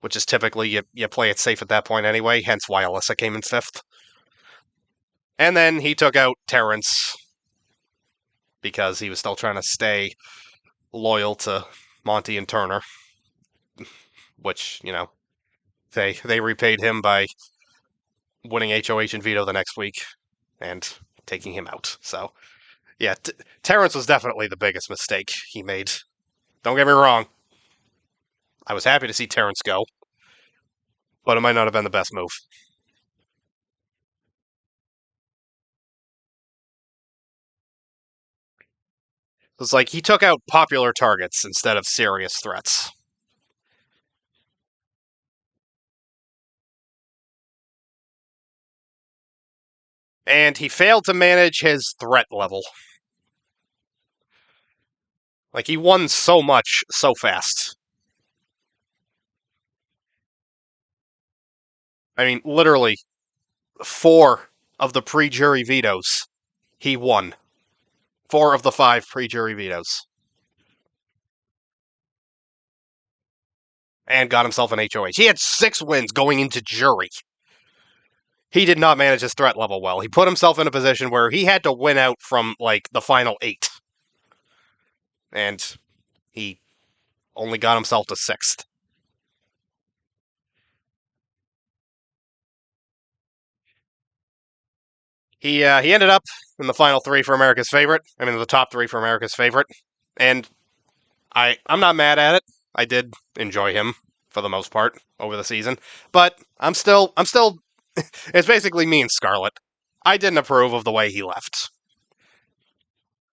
which is typically you play it safe at that point anyway, hence why Alyssa came in 5th. And then he took out Terrence because he was still trying to stay loyal to Monty and Turner, which, they repaid him by winning HOH and veto the next week and taking him out. So, yeah, Terrence was definitely the biggest mistake he made. Don't get me wrong. I was happy to see Terrence go, but it might not have been the best move. It's like he took out popular targets instead of serious threats. And he failed to manage his threat level. He won so much so fast. I mean, literally, 4 of the pre-jury vetoes, he won. 4 of the 5 pre-jury vetoes. And got himself an HOH. He had 6 wins going into jury. He did not manage his threat level well. He put himself in a position where he had to win out from, the final 8. And he only got himself to 6th. He ended up in the final 3 for America's favorite. I mean, the top 3 for America's favorite. And I'm not mad at it. I did enjoy him for the most part over the season. But I'm still it's basically me and Scarlett. I didn't approve of the way he left.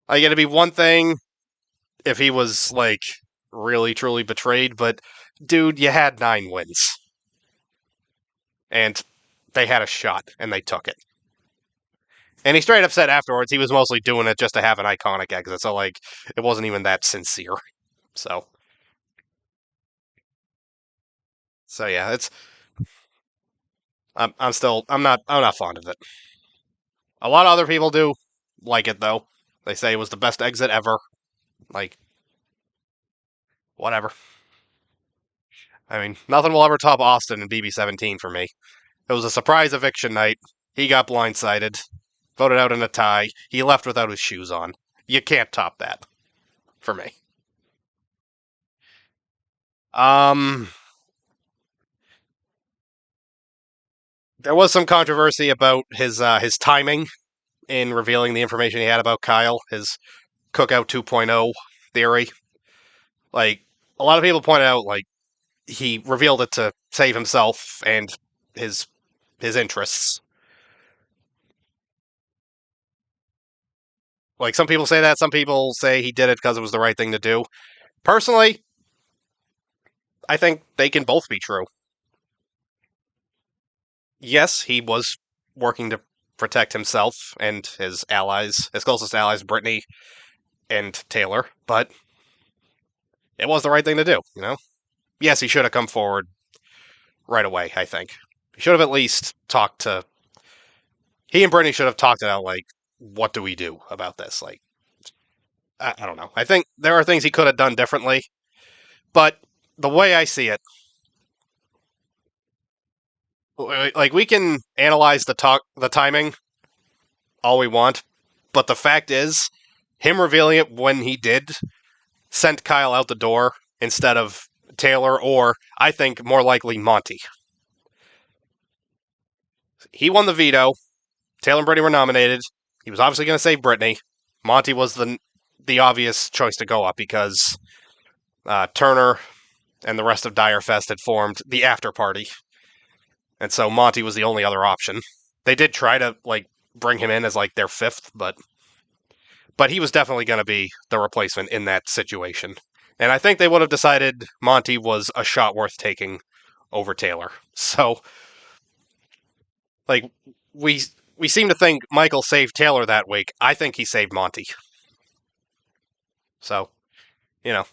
It'd be one thing if he was really truly betrayed, but dude, you had 9 wins. And they had a shot and they took it. And he straight up said afterwards he was mostly doing it just to have an iconic exit, so it wasn't even that sincere. So yeah, I'm not fond of it. A lot of other people do like it though. They say it was the best exit ever. Whatever. I mean, nothing will ever top Austin in BB17 for me. It was a surprise eviction night. He got blindsided, voted out in a tie. He left without his shoes on. You can't top that for me. There was some controversy about his timing in revealing the information he had about Kyle, his Cookout 2.0. theory. Like, a lot of people pointed out, like, he revealed it to save himself and his his interests. Like, some people say that, some people say he did it because it was the right thing to do. Personally, I think they can both be true. Yes, he was working to protect himself and his allies, his closest allies, Brittany and Taylor, but it was the right thing to do, you know? Yes, he should have come forward right away, I think. He should have at least talked to. He and Brittany should have talked it out, like, what do we do about this? Like, I don't know. I think there are things he could have done differently, but the way I see it, like, we can analyze the timing all we want, but the fact is, him revealing it when he did sent Kyle out the door instead of Taylor, or I think more likely Monty. He won the veto. Taylor and Brittany were nominated. He was obviously going to save Brittany. Monty was the obvious choice to go up because Turner and the rest of Direfest had formed the after party, and so Monty was the only other option. They did try to like bring him in as like their fifth, but he was definitely going to be the replacement in that situation. And I think they would have decided Monty was a shot worth taking over Taylor. So, like, we we seem to think Michael saved Taylor that week. I think he saved Monty. So, you know,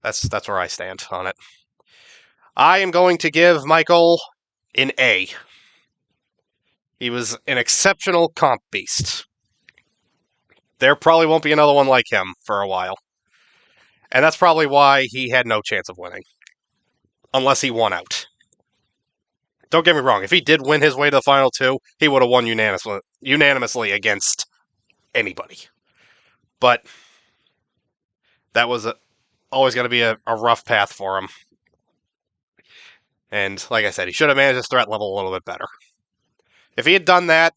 that's where I stand on it. I am going to give Michael an A. He was an exceptional comp beast. There probably won't be another one like him for a while. And that's probably why he had no chance of winning. Unless he won out. Don't get me wrong, if he did win his way to the final two, he would have won unanimously against anybody. But that was always going to be a rough path for him. And like I said, he should have managed his threat level a little bit better. If he had done that,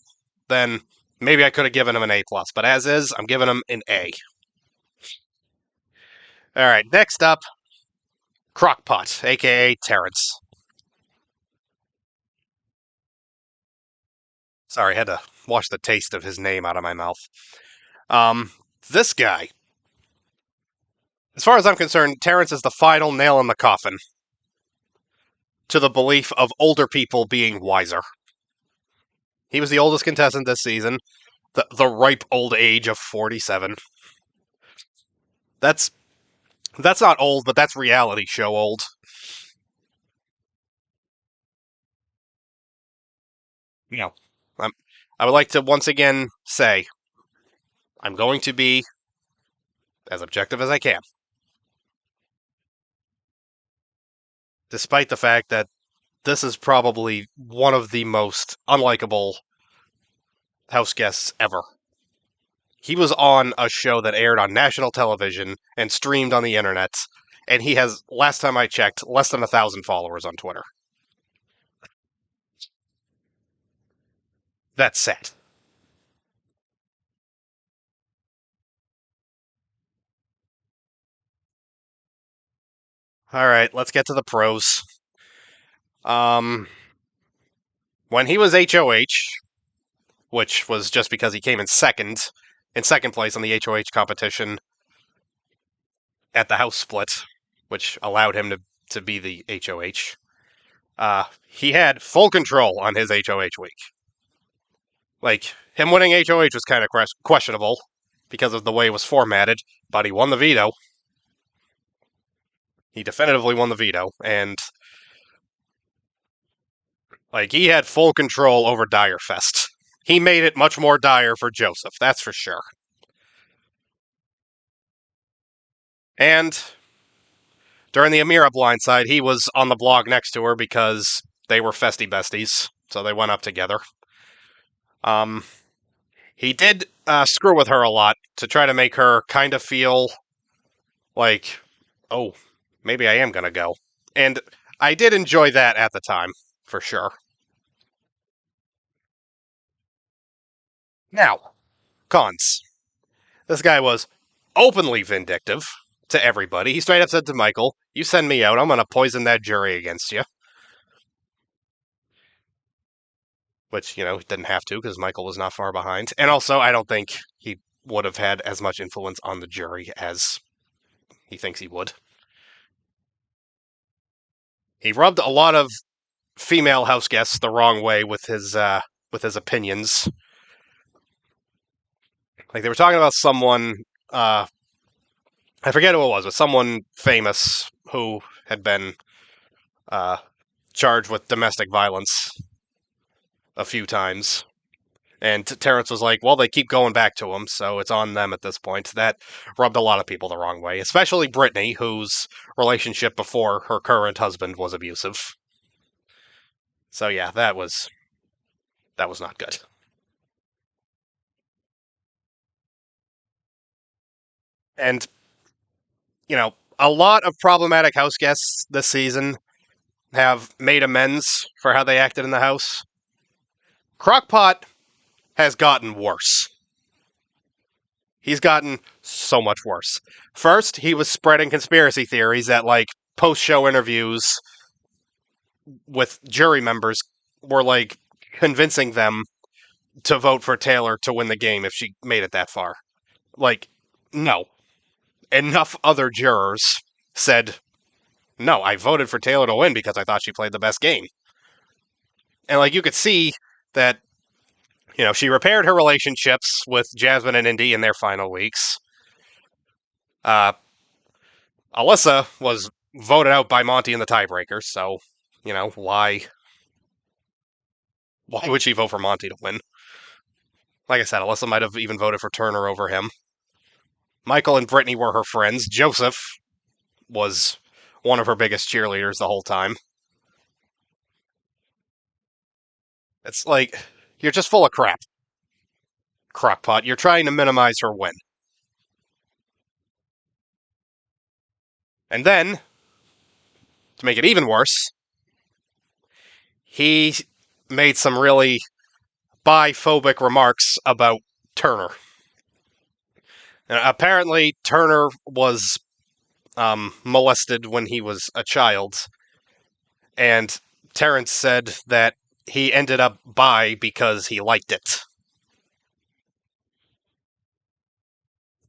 then maybe I could have given him an A+. But as is, I'm giving him an A. All right, next up, Crockpot, a.k.a. Terrence. Sorry, I had to wash the taste of his name out of my mouth. This guy, as far as I'm concerned, Terrence is the final nail in the coffin to the belief of older people being wiser. He was the oldest contestant this season, the ripe old age of 47. That's not old, but that's reality show old. You know, I would like to once again say I'm going to be as objective as I can. Despite the fact that this is probably one of the most unlikable house guests ever. He was on a show that aired on national television and streamed on the internet, and he has, last time I checked, less than 1,000 followers on Twitter. That's sad. All right, let's get to the pros. Um, when he was HOH, which was just because he came in second place on the HOH competition at the house split, which allowed him to be the HOH. He had full control on his HOH week. Like, him winning HOH was kind of questionable because of the way it was formatted, but he won the veto. He definitively won the veto, and like he had full control over Direfest. He made it much more dire for Joseph, that's for sure. And during the Amira blindside, he was on the blog next to her because they were festy besties, so they went up together. He did screw with her a lot to try to make her kind of feel like, oh, maybe I am going to go. And I did enjoy that at the time, for sure. Now, cons. This guy was openly vindictive to everybody. He straight up said to Michael, "You send me out, I'm going to poison that jury against you." Which, didn't have to because Michael was not far behind. And also, I don't think he would have had as much influence on the jury as he thinks he would. He rubbed a lot of female house guests the wrong way with his opinions. Like they were talking about someone, I forget who it was, but someone famous who had been uh, charged with domestic violence a few times. And Terrence was like, well, they keep going back to him, so it's on them at this point. That rubbed a lot of people the wrong way, especially Brittany, whose relationship before her current husband was abusive. So yeah, that was not good. And, a lot of problematic house guests this season have made amends for how they acted in the house. Crockpot has gotten worse. He's gotten so much worse. First, he was spreading conspiracy theories that, like, post-show interviews with jury members were, like, convincing them to vote for Taylor to win the game if she made it that far. Like, no. Enough other jurors said, no, I voted for Taylor to win because I thought she played the best game. And, like, you could see that, she repaired her relationships with Jasmine and Indy in their final weeks. Alyssa was voted out by Monty in the tiebreaker, so, why would she vote for Monty to win? Like I said, Alyssa might have even voted for Turner over him. Michael and Brittany were her friends. Joseph was one of her biggest cheerleaders the whole time. It's like, you're just full of crap. Crockpot, you're trying to minimize her win. And then, to make it even worse, he made some really biphobic remarks about Turner. And apparently, Turner was molested when he was a child, and Terrence said that he ended up bi because he liked it.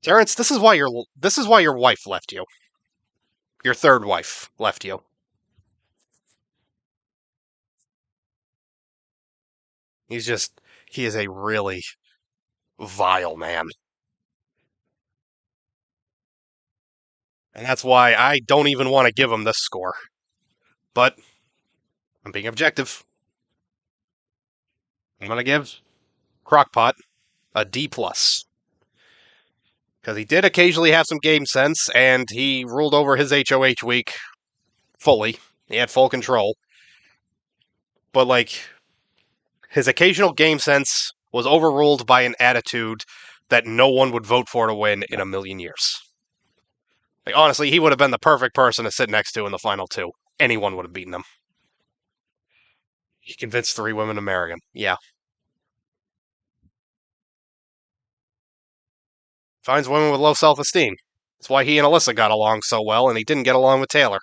Terrence, this is why your wife left you. Your third wife left you. He is a really vile man. And that's why I don't even want to give him this score. But I'm being objective. I'm going to give Crockpot a D+. Because he did occasionally have some game sense, and he ruled over his HOH week fully. He had full control. But, like, his occasional game sense was overruled by an attitude that no one would vote for to win in a million years. Like, honestly, he would have been the perfect person to sit next to in the final two. Anyone would have beaten him. He convinced 3 women to marry him. Yeah. Finds women with low self-esteem. That's why he and Alyssa got along so well, and he didn't get along with Taylor.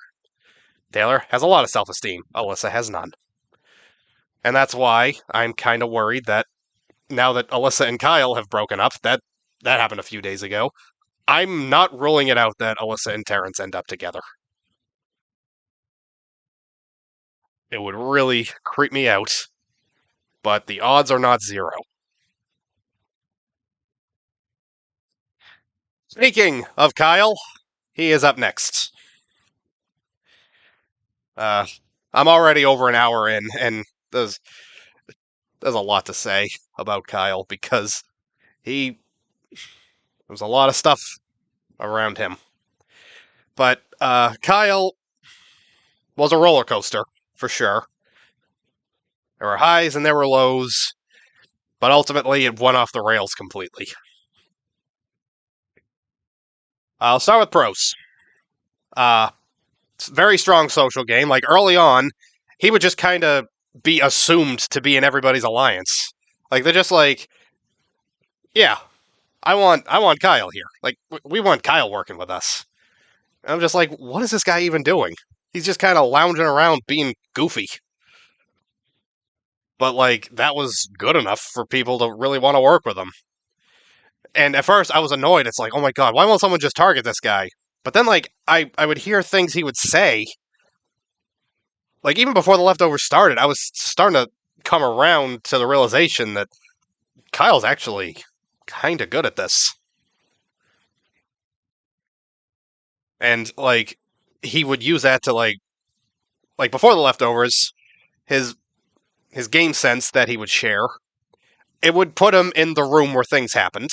Taylor has a lot of self-esteem. Alyssa has none. And that's why I'm kind of worried that now that Alyssa and Kyle have broken up, that happened a few days ago, I'm not ruling it out that Alyssa and Terrence end up together. It would really creep me out, but the odds are not zero. Speaking of Kyle, he is up next. I'm already over an hour in, and there's a lot to say about Kyle because there's a lot of stuff around him. But Kyle was a roller coaster, for sure. There were highs and there were lows, but ultimately it went off the rails completely. I'll start with pros. Very strong social game. Like, early on, he would just kind of be assumed to be in everybody's alliance. Like, they're just like, yeah, I want Kyle here. Like we want Kyle working with us. And I'm just like, what is this guy even doing? He's just kind of lounging around being goofy. But like that was good enough for people to really want to work with him. And at first I was annoyed. It's like, oh my god, why won't someone just target this guy? But then like I would hear things he would say. Like even before the leftovers started, I was starting to come around to the realization that Kyle's actually kind of good at this. And like he would use that to like before the leftovers, his his game sense that he would share, it would put him in the room where things happened.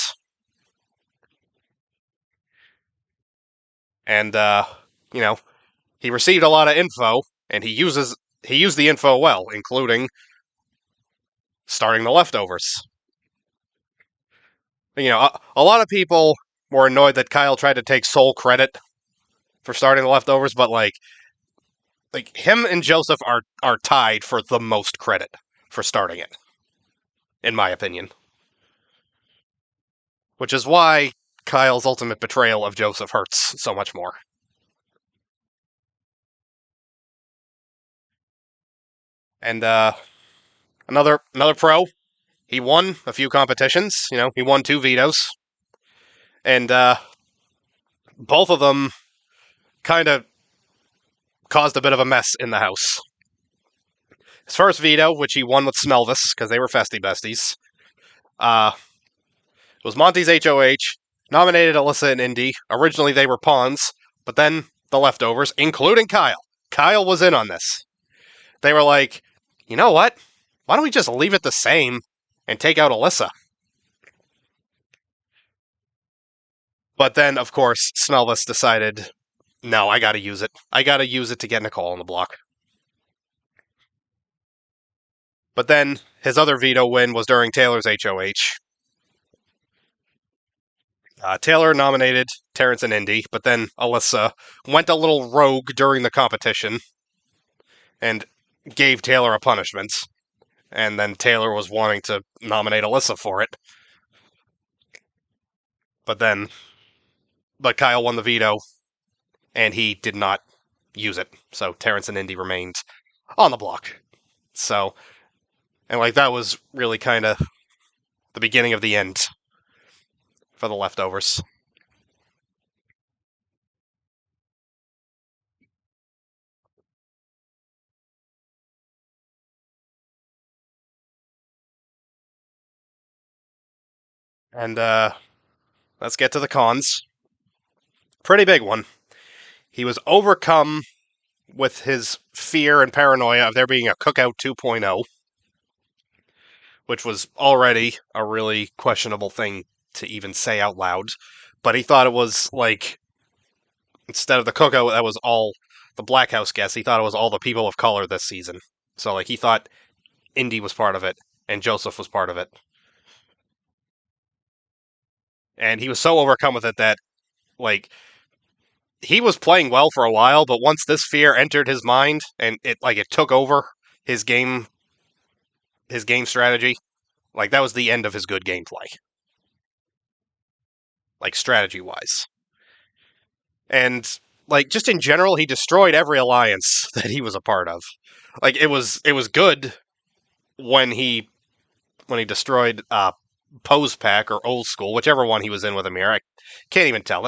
And you know, he received a lot of info and he used the info well, including starting the leftovers. A lot of people were annoyed that Kyle tried to take sole credit for starting the leftovers, but like him and Joseph are tied for the most credit for starting it, in my opinion. Which is why Kyle's ultimate betrayal of Joseph hurts so much more. And another pro, he won a few competitions. He won 2 vetoes, and both of them kind of caused a bit of a mess in the house. His first veto, which he won with Smelvis because they were festy besties, it was Monty's HOH, nominated Alyssa and Indy. Originally they were pawns, but then the leftovers, including Kyle. Kyle was in on this. They were like, you know what? Why don't we just leave it the same and take out Alyssa? But then, of course, Smelvis decided, no, I gotta use it. I gotta use it to get Nicole on the block. But then his other veto win was during Taylor's HOH. Taylor nominated Terrence and Indy, but then Alyssa went a little rogue during the competition and gave Taylor a punishment. And then Taylor was wanting to nominate Alyssa for it. But Kyle won the veto, and he did not use it. So Terrence and Indy remained on the block. So, and like that was really kind of the beginning of the end for the leftovers. And let's get to the cons. Pretty big one. He was overcome with his fear and paranoia of there being a Cookout 2.0, which was already a really questionable thing to even say out loud. But he thought it was like, instead of the Cookout, that was all the Black House guests, he thought it was all the people of color this season. So like he thought Indy was part of it and Joseph was part of it. And he was so overcome with it that like he was playing well for a while, but once this fear entered his mind and it took over his game strategy, like that was the end of his good gameplay. Like strategy wise. And like just in general, he destroyed every alliance that he was a part of. Like it was good when he destroyed Pose Pack or Old School, whichever one he was in with Amir. I can't even tell.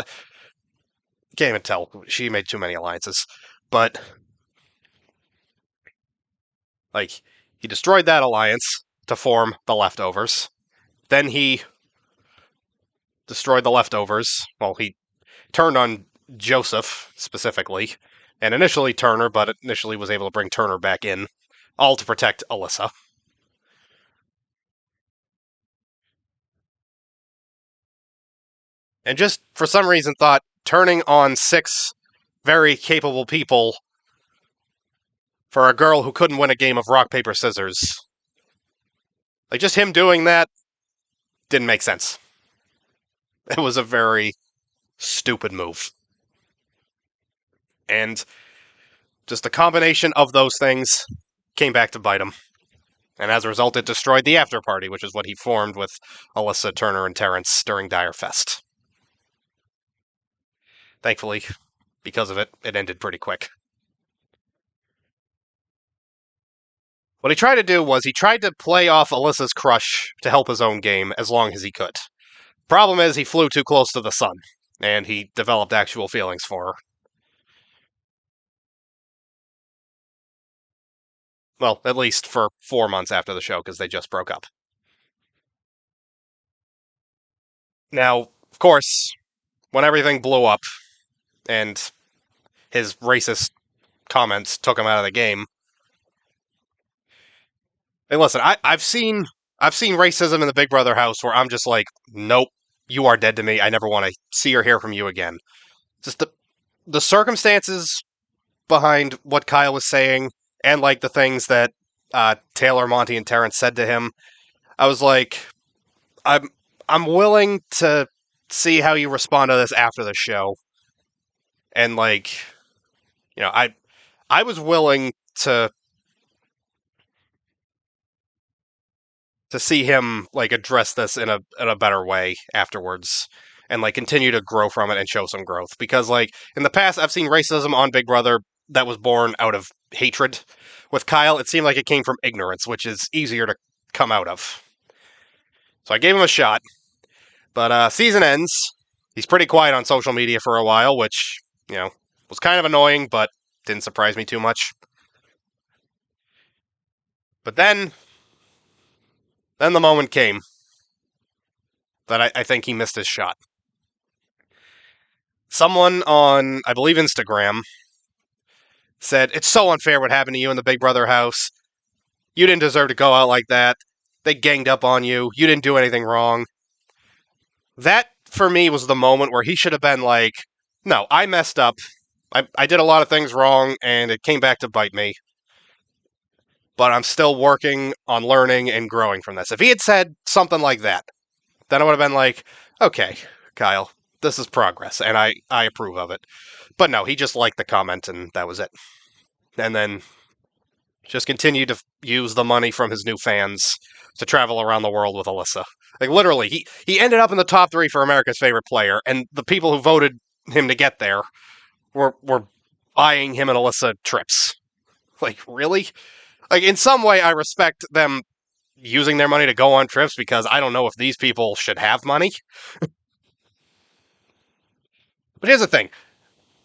Can't even tell. She made too many alliances. But like he destroyed that alliance to form the leftovers. Then he destroyed the leftovers. Well, he turned on Joseph specifically, and initially Turner, but initially was able to bring Turner back in, all to protect Alyssa. And just for some reason thought turning on 6 very capable people for a girl who couldn't win a game of rock, paper, scissors. Like, just him doing that didn't make sense. It was a very stupid move. And just a combination of those things came back to bite him. And as a result, it destroyed the after party, which is what he formed with Alyssa, Turner, and Terrence during Dire Fest. Thankfully, because of it, it ended pretty quick. What he tried to do was he tried to play off Alyssa's crush to help his own game as long as he could. Problem is, he flew too close to the sun, and he developed actual feelings for her. Well, at least for 4 months after the show, because they just broke up. Now, of course, when everything blew up and his racist comments took him out of the game. Hey, listen, I've seen racism in the Big Brother house where I'm just like, nope, you are dead to me. I never want to see or hear from you again. Just the circumstances behind what Kyle was saying and like the things that Taylor, Monty, and Terrence said to him, I was like, I'm willing to see how you respond to this after the show. And like, you know, I was willing to see him like address this in a better way afterwards and like continue to grow from it and show some growth, because like in the past I've seen racism on Big Brother that was born out of hatred. With Kyle, it seemed like it came from ignorance, which is easier to come out of. So I gave him a shot, but season ends. He's pretty quiet on social media for a while, which, you know, was kind of annoying, but didn't surprise me too much. But then the moment came that I think he missed his shot. Someone on, I believe, Instagram said, "It's so unfair what happened to you in the Big Brother house. You didn't deserve to go out like that. They ganged up on you. You didn't do anything wrong." That, for me, was the moment where he should have been like, no, I messed up. I did a lot of things wrong, and it came back to bite me. But I'm still working on learning and growing from this. If he had said something like that, then I would have been like, okay, Kyle, this is progress, and I approve of it. But no, he just liked the comment, and that was it. And then just continued to use the money from his new fans to travel around the world with Alyssa. Like, literally, he ended up in the top 3 for America's favorite player, and the people who voted him to get there were buying him and Alyssa trips. Like, really? Like, in some way, I respect them using their money to go on trips, because I don't know if these people should have money. But here's the thing.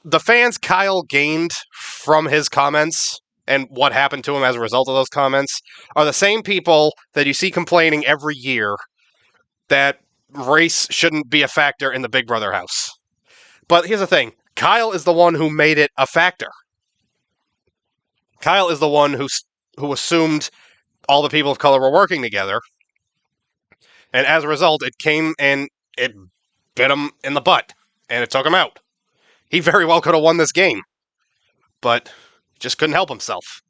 The fans Kyle gained from his comments and what happened to him as a result of those comments are the same people that you see complaining every year that race shouldn't be a factor in the Big Brother house. But here's the thing. Kyle is the one who made it a factor. Kyle is the one who assumed all the people of color were working together. And as a result, it came and it bit him in the butt. And it took him out. He very well could have won this game. But just couldn't help himself.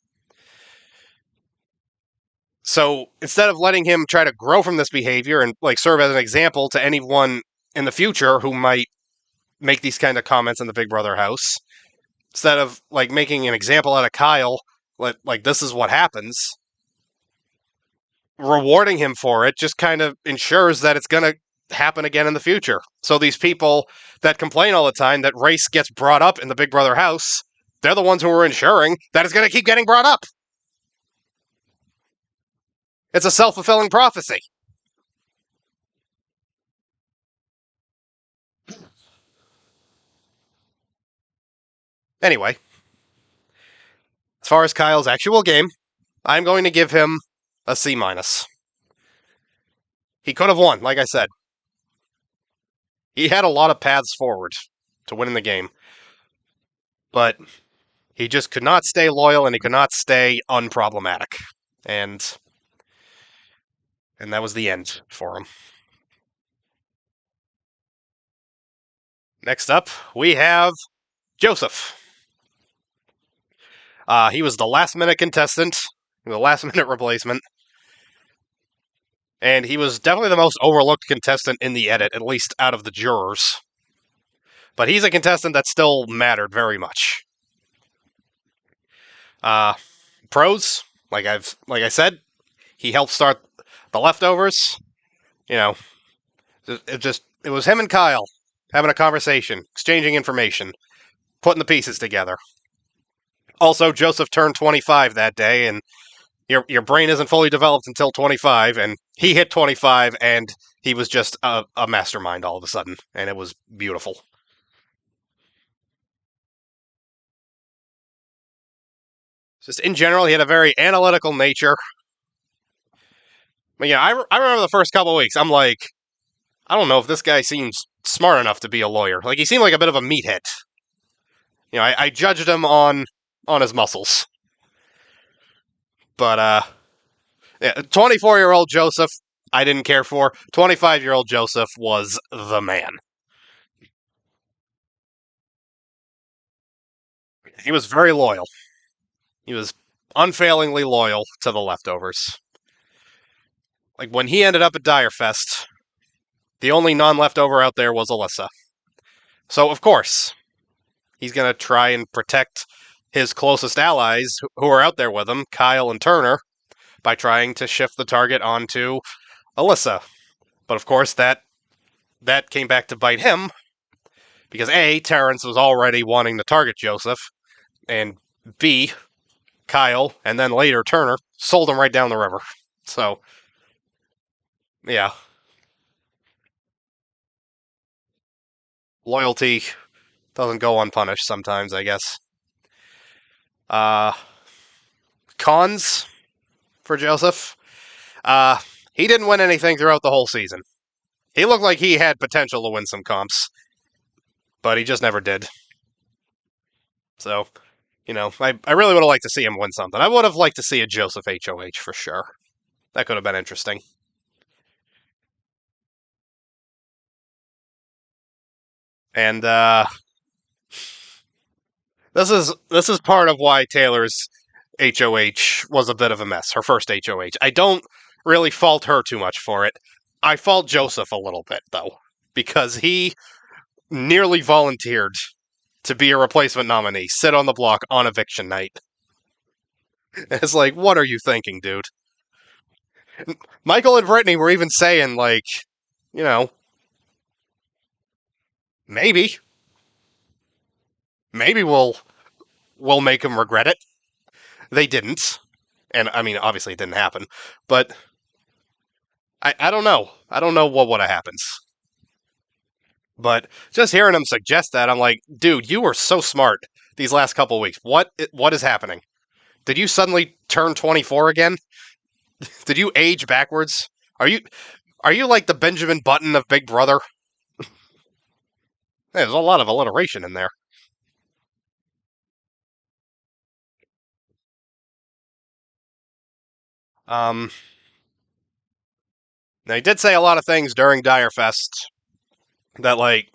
So instead of letting him try to grow from this behavior and like serve as an example to anyone in the future who might make these kind of comments in the Big Brother house, instead of like making an example out of Kyle, like this is what happens, rewarding him for it just kind of ensures that it's going to happen again in the future. So these people that complain all the time that race gets brought up in the Big Brother house, they're the ones who are ensuring that it's going to keep getting brought up. It's a self-fulfilling prophecy. Anyway, as far as Kyle's actual game, I'm going to give him a C-. He could have won, like I said. He had a lot of paths forward to winning the game. But he just could not stay loyal and he could not stay unproblematic. And that was the end for him. Next up, we have Joseph. He was the last-minute contestant, the last-minute replacement. And he was definitely the most overlooked contestant in the edit, at least out of the jurors. But he's a contestant that still mattered very much. Pros, like I said, He helped start the leftovers. You know, it was him and Kyle having a conversation, exchanging information, putting the pieces together. Also, Joseph turned 25 that day, and your brain isn't fully developed until 25, and he hit 25, and he was just a mastermind all of a sudden, and it was beautiful. Just in general, he had a very analytical nature. But yeah, I remember the first couple of weeks, I'm like, I don't know if this guy seems smart enough to be a lawyer. Like, he seemed like a bit of a meathead. I judged him on his muscles. But, yeah, 24-year-old Joseph, I didn't care for. 25-year-old Joseph was the man. He was very loyal. He was unfailingly loyal to the leftovers. Like, when he ended up at Direfest, the only non-leftover out there was Alyssa. So, of course, he's going to try and protect his closest allies who are out there with him, Kyle and Turner, by trying to shift the target onto Alyssa. But of course, that came back to bite him, because A, Terrence was already wanting to target Joseph, and B, Kyle, and then later Turner, sold him right down the river. So, yeah. Loyalty doesn't go unpunished sometimes, I guess. Cons for Joseph. He didn't win anything throughout the whole season. He looked like he had potential to win some comps, but he just never did. So, I really would have liked to see him win something. I would have liked to see a Joseph HOH for sure. That could have been interesting. And this is part of why Taylor's HOH was a bit of a mess. Her first HOH. I don't really fault her too much for it. I fault Joseph a little bit though, because he nearly volunteered to be a replacement nominee, sit on the block on eviction night. It's like, what are you thinking, dude? Michael and Brittany were even saying, like, you know, maybe we'll make him regret it. They didn't, and I mean, obviously it didn't happen, but I don't know. I don't know what would have happened. But just hearing him suggest that, I'm like, dude, you were so smart these last couple weeks. What is happening? Did you suddenly turn 24 again? Did you age backwards? Are you like the Benjamin Button of Big Brother? There's a lot of alliteration in there. Um, Now he did say a lot of things during Direfest that like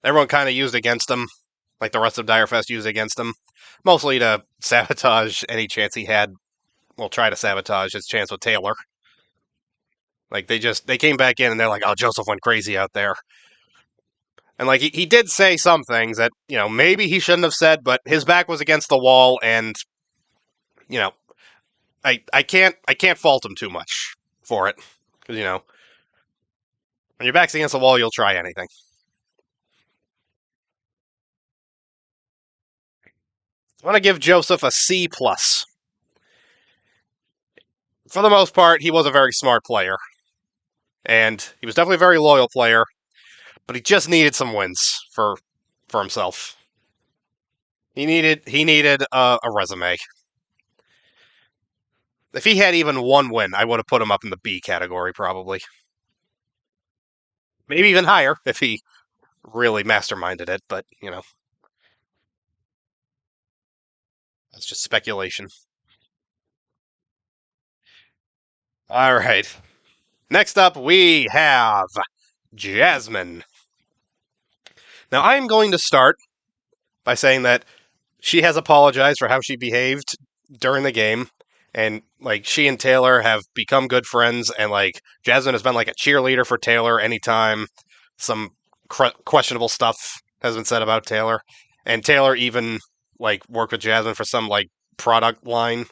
everyone kind of used against him, like the rest of Direfest used against him, mostly to sabotage any chance he had. Well, try to sabotage his chance with Taylor. Like they came back in and they're like, oh, Joseph went crazy out there. And like he did say some things that, maybe he shouldn't have said, but his back was against the wall, and you know, I can't fault him too much for it. Because, when your back's against the wall, you'll try anything. I want to give Joseph a C plus. For the most part, he was a very smart player. And he was definitely a very loyal player, but he just needed some wins for himself. He needed a resume. If he had even one win, I would have put him up in the B category, probably. Maybe even higher if he really masterminded it, but, that's just speculation. All right. Next up, we have Jasmine. Now, I'm going to start by saying that she has apologized for how she behaved during the game, and like she and Taylor have become good friends, and like Jasmine has been like a cheerleader for Taylor anytime some questionable stuff has been said about Taylor, and Taylor even like worked with Jasmine for some like product line,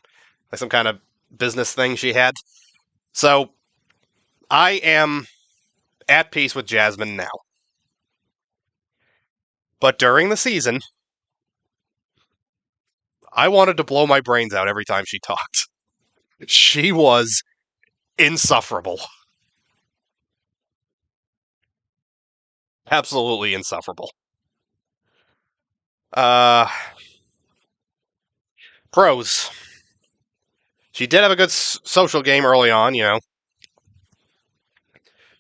like some kind of business thing she had. So I am at peace with Jasmine now. But during the season, I wanted to blow my brains out every time she talked. She was insufferable. Absolutely insufferable. Uh, Pros. She did have a good social game early on, you know.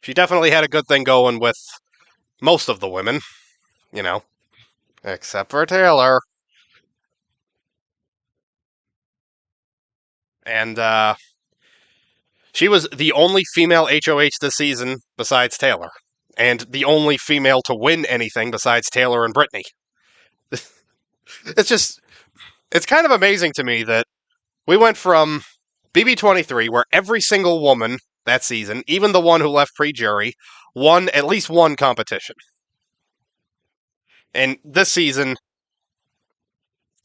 She definitely had a good thing going with most of the women, you know, except for Taylor. And she was the only female HOH this season besides Taylor, and the only female to win anything besides Taylor and Brittany. It's just, it's kind of amazing to me that we went from BB23, where every single woman that season, even the one who left pre-jury, won at least one competition. And this season,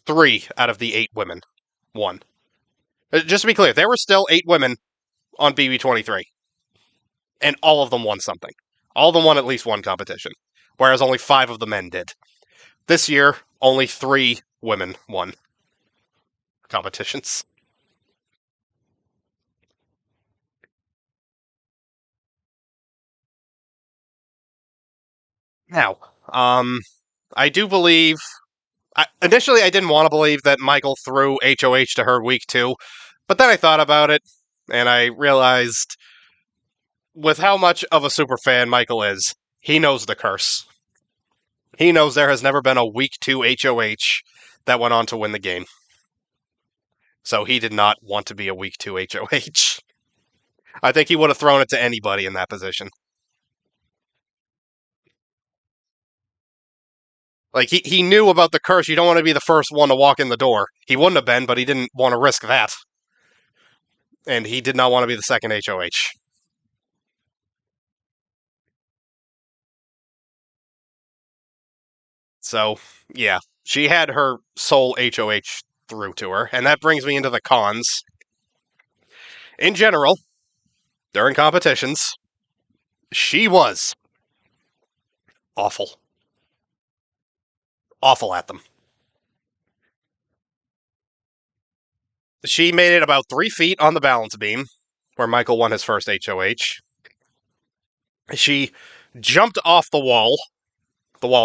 3 out of the 8 women won. Just to be clear, there were still 8 women on BB23, and all of them won something. All of them won at least one competition, whereas only 5 of the men did. This year, only 3 women won competitions. Now, I do believe. Initially, I didn't want to believe that Michael threw HOH to her week 2, but then I thought about it, and I realized with how much of a super fan Michael is, he knows the curse. He knows there has never been a week 2 HOH that went on to win the game. So he did not want to be a week 2 HOH. I think he would have thrown it to anybody in that position. Like, he knew about the curse. You don't want to be the first one to walk in the door. He wouldn't have been, but he didn't want to risk that. And he did not want to be the second HOH. So, yeah, she had her sole HOH through to her. And that brings me into the cons. In general, during competitions, she was awful. Awful at them. She made it about 3 feet on the balance beam, where Michael won his first HOH. She jumped off the wall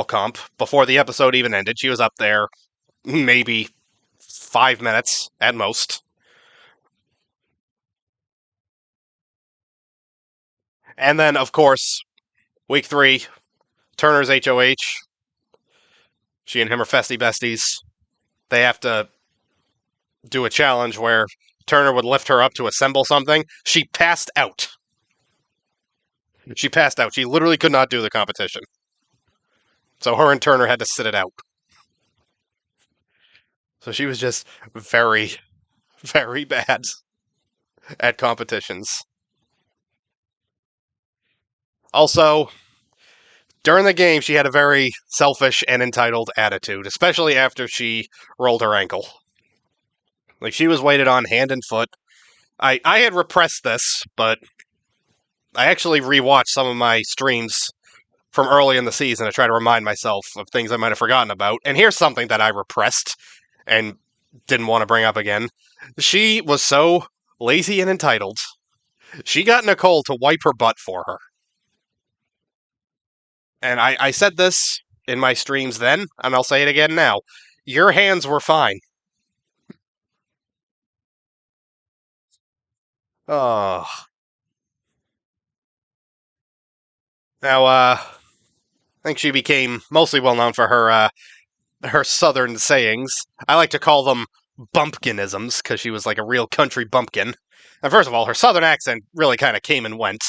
comp, before the episode even ended. She was up there maybe 5 minutes at most. And then, of course, week 3, Turner's HOH. She and him are festy besties. They have to do a challenge where Turner would lift her up to assemble something. She passed out. She passed out. She literally could not do the competition. So her and Turner had to sit it out. So she was just very, very bad at competitions. Also, during the game, she had a very selfish and entitled attitude, especially after she rolled her ankle. Like, she was weighted on hand and foot. I had repressed this, but I actually rewatched some of my streams from early in the season to try to remind myself of things I might have forgotten about. And here's something that I repressed and didn't want to bring up again. She was so lazy and entitled. She got Nicole to wipe her butt for her. And I said this in my streams then, and I'll say it again now. Your hands were fine. Oh. Now, I think she became mostly well known for her southern sayings. I like to call them bumpkinisms, because she was like a real country bumpkin. And first of all, her southern accent really kind of came and went,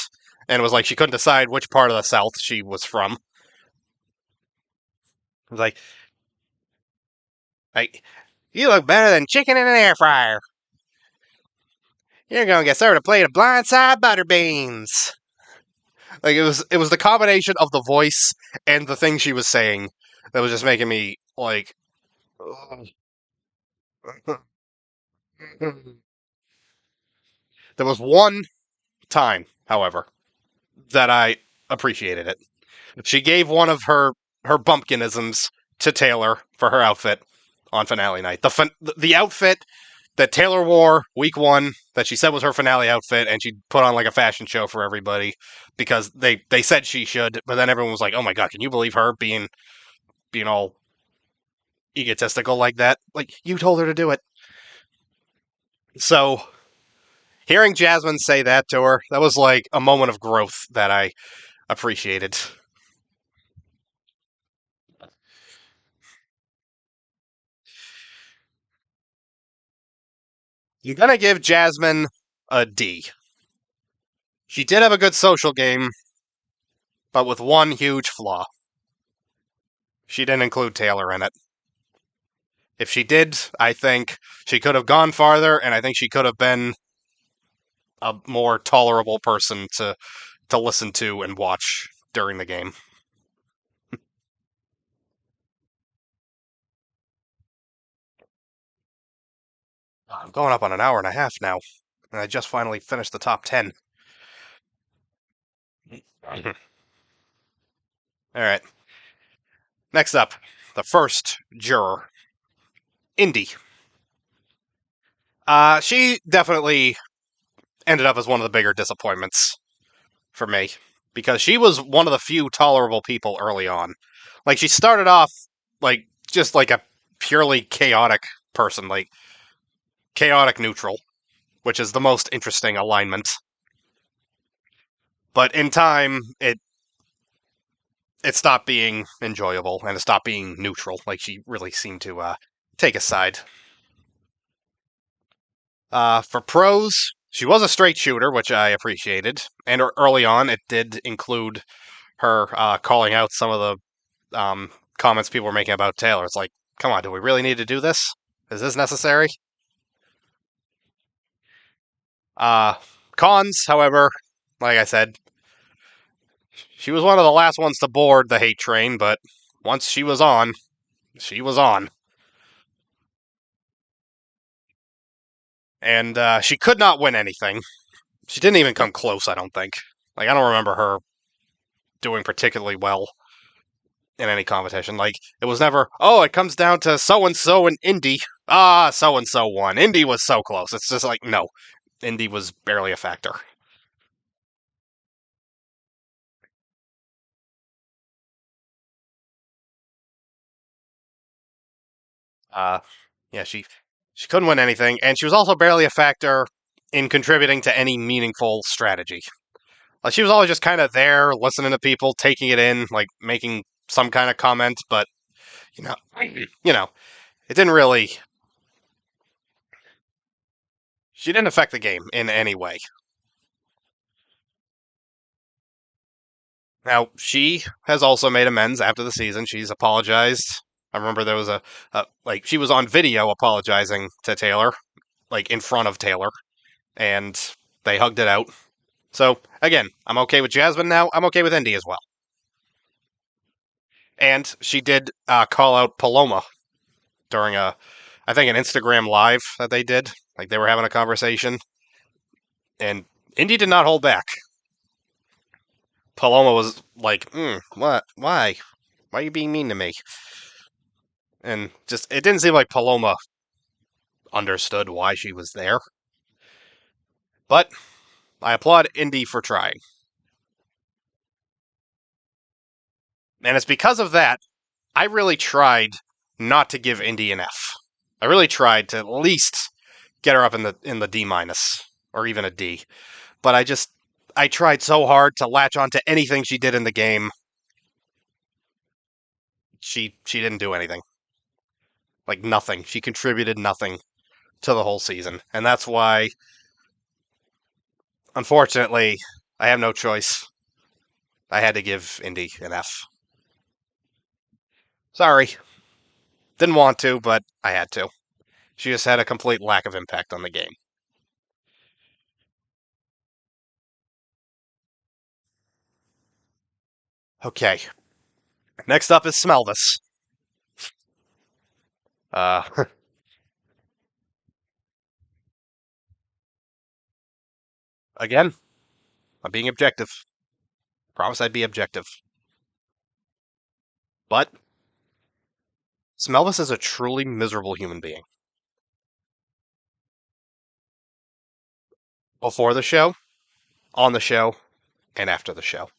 and it was like she couldn't decide which part of the South she was from. It was like, you look better than chicken in an air fryer. You're gonna get served a plate of blindside butter beans. Like, it was the combination of the voice and the thing she was saying that was just making me like. There was one time, however, that I appreciated it. She gave one of her bumpkinisms to Taylor for her outfit on finale night. The outfit that Taylor wore week one that she said was her finale outfit, and she put on like a fashion show for everybody because they said she should, but then everyone was like, "Oh my god, can you believe her being all egotistical like that? Like you told her to do it." So hearing Jasmine say that to her, that was like a moment of growth that I appreciated. You're gonna give Jasmine a D. She did have a good social game, but with one huge flaw. She didn't include Taylor in it. If she did, I think she could have gone farther, and I think she could have been a more tolerable person to listen to and watch during the game. I'm going up on an hour and a half now, and I just finally finished the top 10. All right. Next up, the first juror, Indy. She definitely ended up as one of the bigger disappointments for me because she was one of the few tolerable people early on. Like she started off like just like a purely chaotic person, like chaotic neutral, which is the most interesting alignment. But in time, it stopped being enjoyable and it stopped being neutral. Like she really seemed to take a side. For pros, she was a straight shooter, which I appreciated, and early on, it did include her calling out some of the comments people were making about Taylor. It's like, come on, do we really need to do this? Is this necessary? Uh, Cons, however, like I said, she was one of the last ones to board the hate train, but once she was on, she was on. And she could not win anything. She didn't even come close, I don't think. Like, I don't remember her doing particularly well in any competition. Like, it was never, oh, it comes down to so and so and Indy. Ah, so and so won. Indy was so close. It's just like, no, Indy was barely a factor. Uh, yeah, she couldn't win anything, and she was also barely a factor in contributing to any meaningful strategy. Like she was always just kind of there, listening to people, taking it in, like making some kind of comment, but you know, you know, it didn't really. She didn't affect the game in any way. Now she has also made amends after the season. She's apologized. I remember there was a like she was on video apologizing to Taylor, like in front of Taylor, and they hugged it out. So again, I'm okay with Jasmine now. I'm okay with Indy as well. And she did call out Paloma during I think, an Instagram live that they did. Like they were having a conversation, and Indy did not hold back. Paloma was like, "What? Why? Why are you being mean to me?" And just it didn't seem like Paloma understood why she was there. But I applaud Indy for trying, and it's because of that I really tried not to give Indy an F. I really tried to at least get her up in the D minus or even a D. But I tried so hard to latch on to anything she did in the game. She didn't do anything. Like nothing. She contributed nothing to the whole season. And that's why unfortunately I have no choice. I had to give Indy an F. Sorry. Didn't want to, but I had to. She just had a complete lack of impact on the game. Okay. Next up is Smelvis. Uh again, I'm being objective. Promise I'd be objective. But Smelvis is a truly miserable human being. Before the show, on the show, and after the show.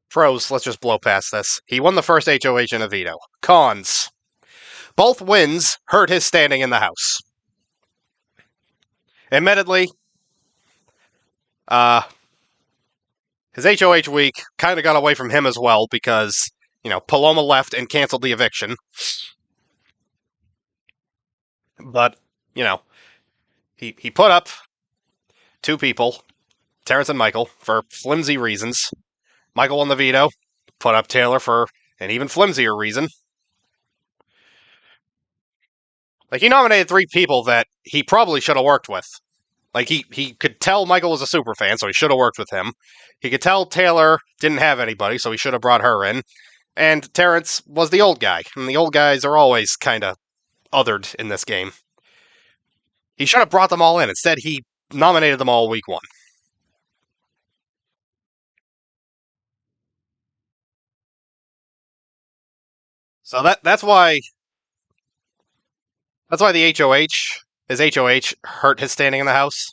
Pros, let's just blow past this. He won the first HOH in a veto. Cons. Both wins hurt his standing in the House. Admittedly, his HOH week kind of got away from him as well because, Paloma left and canceled the eviction. But, he put up two people, Terrence and Michael, for flimsy reasons. Michael won the veto, put up Taylor for an even flimsier reason. Like, he nominated three people that he probably should have worked with. Like, he could tell Michael was a super fan, so he should have worked with him. He could tell Taylor didn't have anybody, so he should have brought her in. And Terrence was the old guy, and the old guys are always kind of othered in this game. He should have brought them all in. Instead, he nominated them all week one. So that's why the his HOH hurt his standing in the House.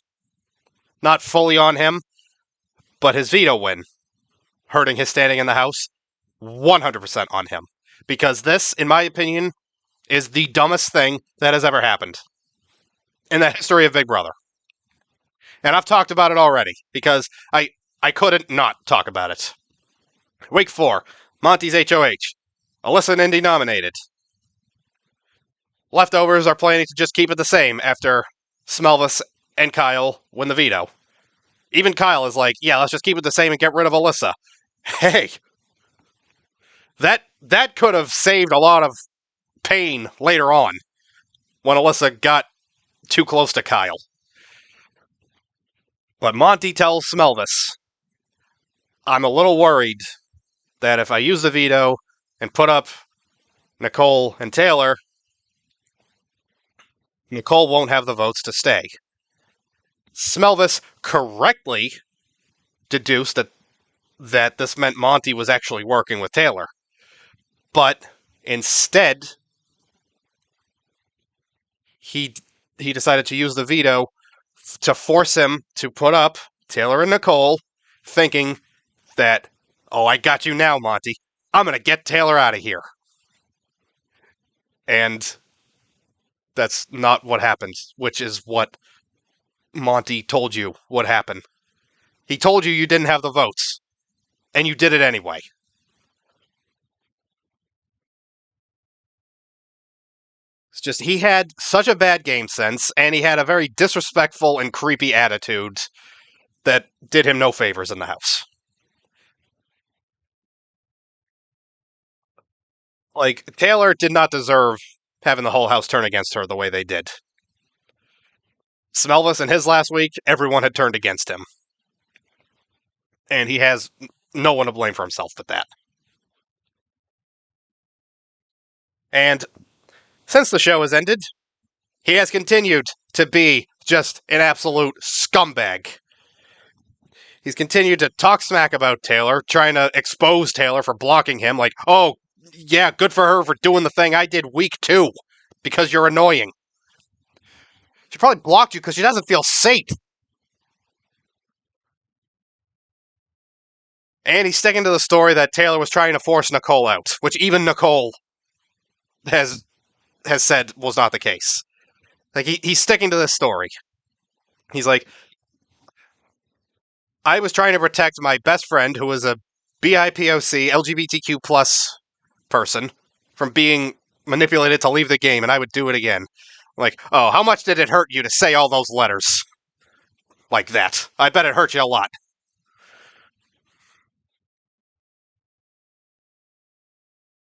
Not fully on him, but his veto win hurting his standing in the House, 100% on him. Because this, in my opinion, is the dumbest thing that has ever happened in the history of Big Brother. And I've talked about it already, because I couldn't not talk about it. Week 4, Monty's HOH. Alyssa and Indy nominated. Leftovers are planning to just keep it the same after Smelvis and Kyle win the veto. Even Kyle is like, yeah, let's just keep it the same and get rid of Alyssa. Hey, that could have saved a lot of pain later on when Alyssa got too close to Kyle. But Monty tells Smelvis, I'm a little worried that if I use the veto and put up Nicole and Taylor, Nicole won't have the votes to stay. Smelvis correctly deduced that this meant Monty was actually working with Taylor. But instead, he decided to use the veto to force him to put up Taylor and Nicole, thinking that, oh, I got you now, Monty. I'm going to get Taylor out of here. And that's not what happened, which is what Monty told you would happen. He told you didn't have the votes, and you did it anyway. It's just, he had such a bad game sense, and he had a very disrespectful and creepy attitude that did him no favors in the House. Like, Taylor did not deserve having the whole House turn against her the way they did. Smelvis in his last week, everyone had turned against him. And he has no one to blame for himself but that. And since the show has ended, he has continued to be just an absolute scumbag. He's continued to talk smack about Taylor, trying to expose Taylor for blocking him, like, oh, yeah, good for her for doing the thing I did week 2, because you're annoying. She probably blocked you because she doesn't feel safe. And he's sticking to the story that Taylor was trying to force Nicole out, which even Nicole has said was not the case. Like, he's sticking to this story. He's like, I was trying to protect my best friend, who was a BIPOC, LGBTQ plus person, from being manipulated to leave the game, and I would do it again. Like, oh, how much did it hurt you to say all those letters? Like that. I bet it hurt you a lot.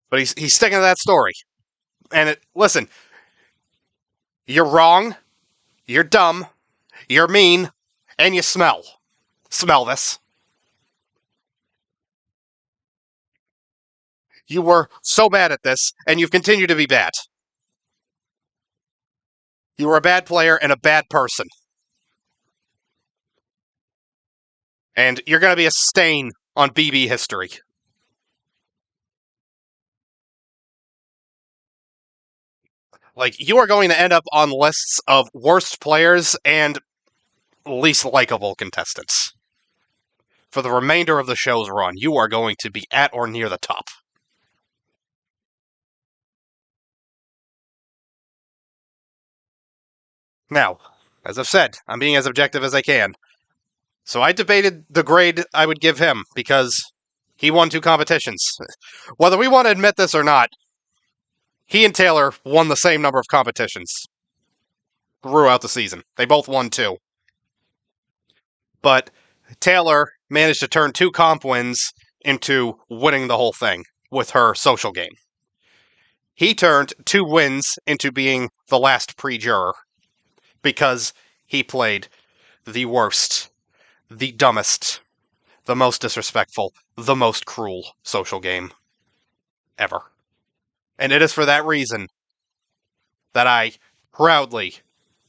But he's sticking to that story. And listen, you're wrong, you're dumb, you're mean, and you smell. Smell this. You were so bad at this, and you've continued to be bad. You were a bad player and a bad person. And you're going to be a stain on BB history. Like, you are going to end up on lists of worst players and least likable contestants. For the remainder of the show's run, you are going to be at or near the top. Now, as I've said, I'm being as objective as I can. So I debated the grade I would give him because he won 2 competitions. Whether we want to admit this or not, he and Taylor won the same number of competitions throughout the season. They both won 2. But Taylor managed to turn 2 comp wins into winning the whole thing with her social game. He turned 2 wins into being the last pre-juror because he played the worst, the dumbest, the most disrespectful, the most cruel social game ever. And it is for that reason that I proudly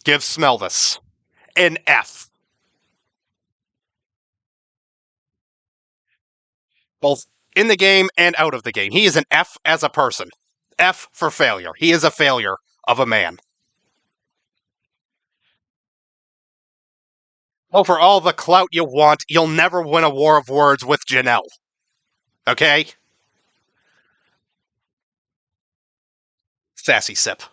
give Smelvis an F. Both in the game and out of the game. He is an F as a person. F for failure. He is a failure of a man. Oh, for all the clout you want, you'll never win a war of words with Janelle. Okay? Sassy sip.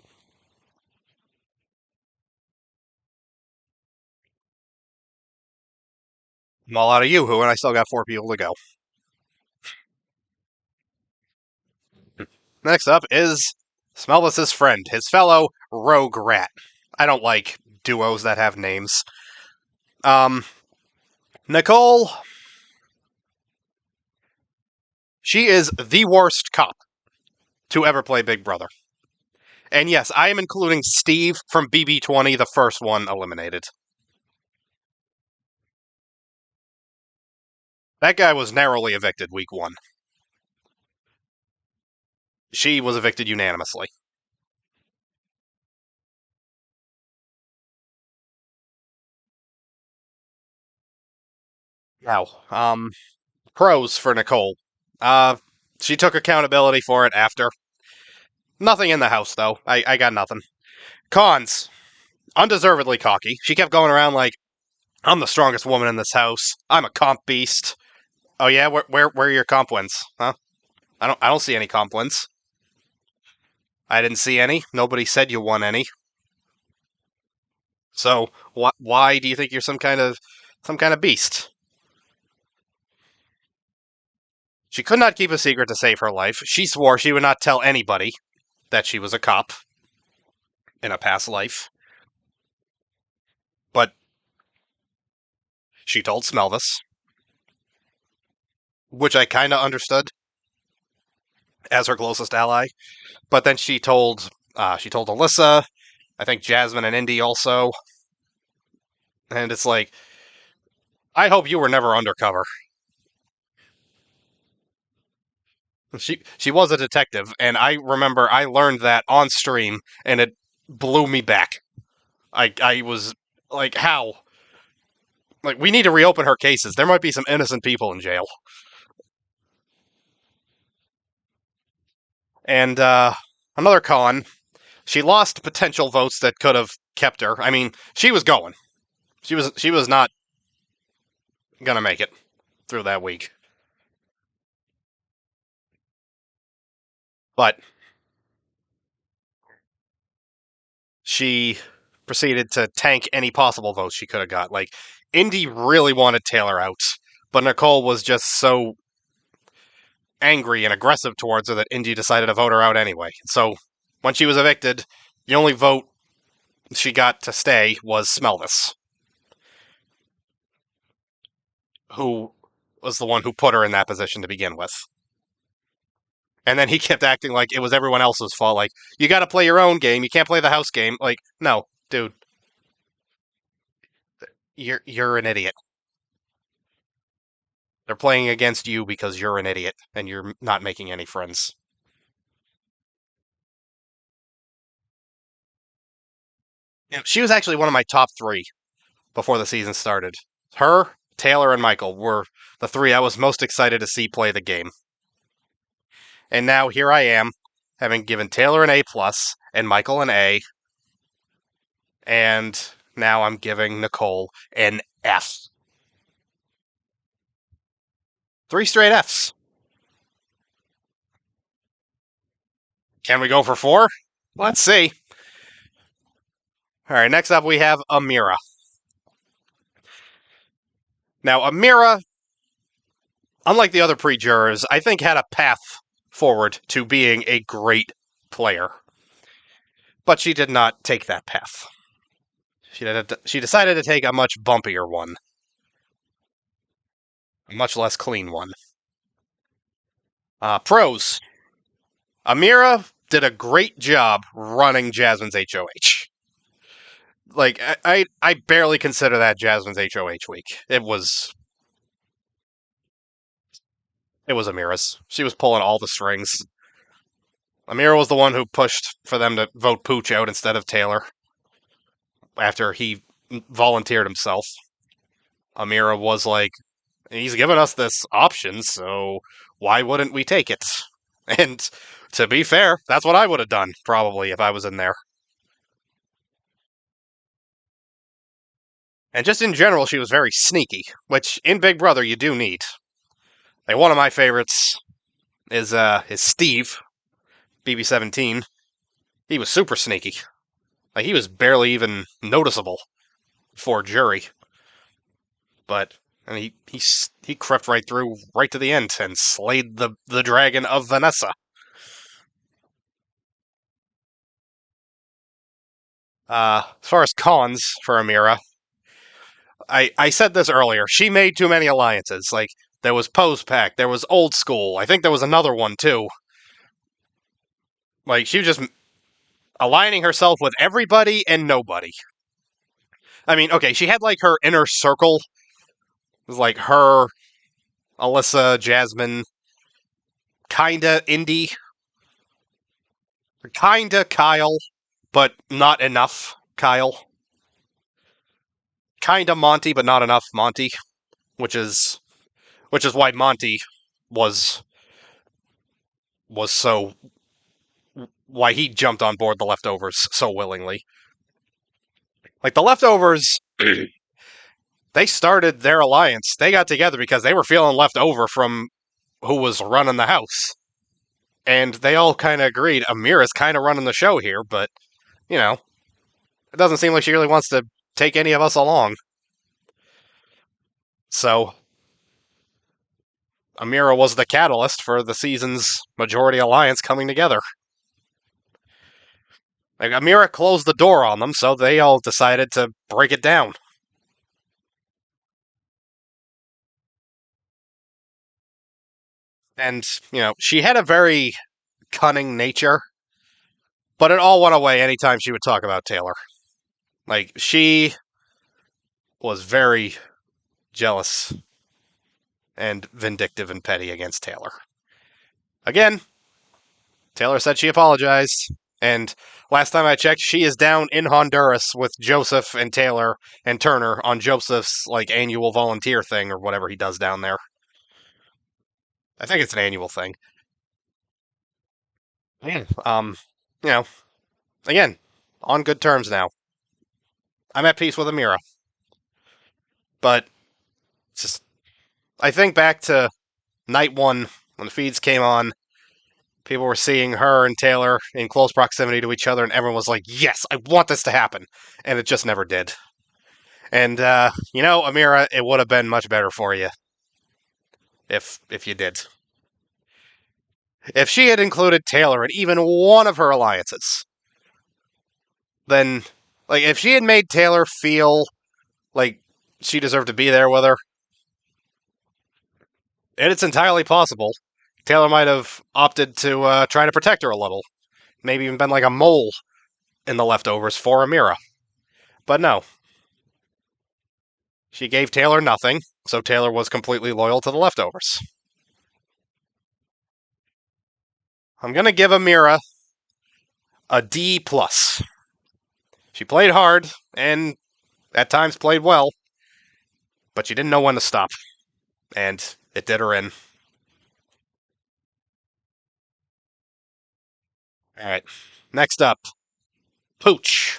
I'm all out of Yoo-hoo, and I still got 4 people to go. Next up is Smelvis's friend, his fellow rogue rat. I don't like duos that have names. Nicole. She is the worst cop to ever play Big Brother. And yes, I am including Steve from BB20, the first one eliminated. That guy was narrowly evicted week 1. She was evicted unanimously. Now, pros for Nicole. Uh, she took accountability for it after. Nothing in the house, though. I got nothing. Cons. Undeservedly cocky. She kept going around like, I'm the strongest woman in this house. I'm a comp beast. Oh yeah, where are your comp wins? Huh? I don't see any comp wins. I didn't see any. Nobody said you won any. So why do you think you're some kind of beast? She could not keep a secret to save her life. She swore she would not tell anybody that she was a cop in a past life. But she told Smelvis, which I kind of understood as her closest ally. But then she told Alyssa, I think Jasmine and Indy also. And it's like, I hope you were never undercover. She was a detective, and I remember I learned that on stream, and it blew me back. I was like, how? Like, we need to reopen her cases. There might be some innocent people in jail. And another con, she lost potential votes that could have kept her. I mean, she was going. She was not gonna make it through that week. But she proceeded to tank any possible votes she could have got. Like, Indy really wanted Taylor out, but Nicole was just so angry and aggressive towards her that Indy decided to vote her out anyway. So when she was evicted, the only vote she got to stay was Smelvis, who was the one who put her in that position to begin with. And then he kept acting like it was everyone else's fault. Like, you got to play your own game. You can't play the house game. Like, no, dude, you're an idiot. They're playing against you because you're an idiot and you're not making any friends. She was actually one of my top 3 before the season started. Her, Taylor and Michael were the three I was most excited to see play the game. And now here I am, having given Taylor an A plus and Michael an A, and now I'm giving Nicole an F. 3 straight Fs. Can we go for 4? Let's see. All right, next up we have Amira. Now, Amira, unlike the other pre-jurors, I think had a path forward to being a great player. But she did not take that path. She decided to take a much bumpier one. A much less clean one. Pros. Amira did a great job running Jasmine's HOH. Like, I barely consider that Jasmine's HOH week. It was Amira's. She was pulling all the strings. Amira was the one who pushed for them to vote Pooch out instead of Taylor. After he volunteered himself. Amira was like, he's given us this option, so why wouldn't we take it? And to be fair, that's what I would have done, probably, if I was in there. And just in general, she was very sneaky, which in Big Brother you do need. Like, one of my favorites is Steve, BB17. He was super sneaky. Like, he was barely even noticeable for jury. But he crept right through, right to the end, and slayed the dragon of Vanessa. As far as cons for Amira, I said this earlier. She made too many alliances. Like, there was Pose Pack, there was Old School. I think there was another one, too. Like, she was just aligning herself with everybody and nobody. I mean, okay, she had, like, her inner circle. It was, like, her, Alyssa, Jasmine, kinda Indy, kinda Kyle, but not enough Kyle. Kinda Monty, but not enough Monty, which is why Monty was so why he jumped on board the leftovers so willingly. Like, the leftovers, they started their alliance. They got together because they were feeling left over from who was running the house. And they all kind of agreed, Amira's kind of running the show here, but, you know, it doesn't seem like she really wants to take any of us along. So, Amira was the catalyst for the season's majority alliance coming together. Like, Amira closed the door on them, so they all decided to break it down. And, you know, she had a very cunning nature, but it all went away anytime she would talk about Taylor. Like, she was very jealous and vindictive and petty against Taylor. Again, Taylor said she apologized, and last time I checked, she is down in Honduras with Joseph and Taylor and Turner on Joseph's, like, annual volunteer thing or whatever he does down there. I think it's an annual thing. Yeah. You know, again, on good terms now. I'm at peace with Amira. But just, I think back to night 1 when the feeds came on. People were seeing her and Taylor in close proximity to each other, and everyone was like, yes, I want this to happen. And it just never did. And, you know, Amira, it would have been much better for you if you did. If she had included Taylor in even one of her alliances, then, like, if she had made Taylor feel like she deserved to be there with her, and it's entirely possible, Taylor might have opted to try to protect her a little. Maybe even been like a mole in the leftovers for Amira. But no. She gave Taylor nothing, so Taylor was completely loyal to the leftovers. I'm going to give Amira a D+. She played hard, and at times played well, but she didn't know when to stop, and it did her in. All right, next up, Pooch.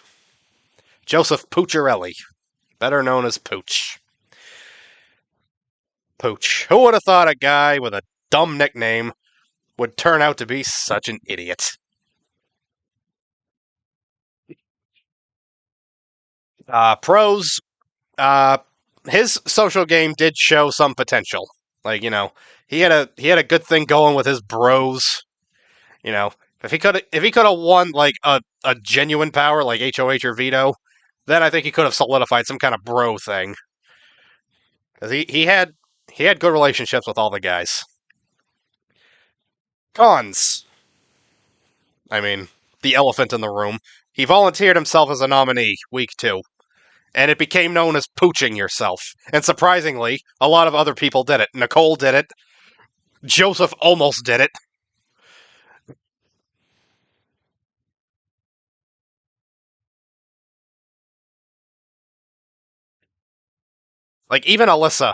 Joseph Pucciarelli, better known as Pooch. Pooch. Who would have thought a guy with a dumb nickname would turn out to be such an idiot? Pros. Uh, his social game did show some potential. Like, he had a good thing going with his bros. You know, if he could have won like a genuine power like HOH or Veto, then I think he could have solidified some kind of bro thing. Because he had good relationships with all the guys. Cons. I mean, the elephant in the room. He volunteered himself as a nominee week 2, and it became known as pooching yourself. And surprisingly, a lot of other people did it. Nicole did it. Joseph almost did it. Like, even Alyssa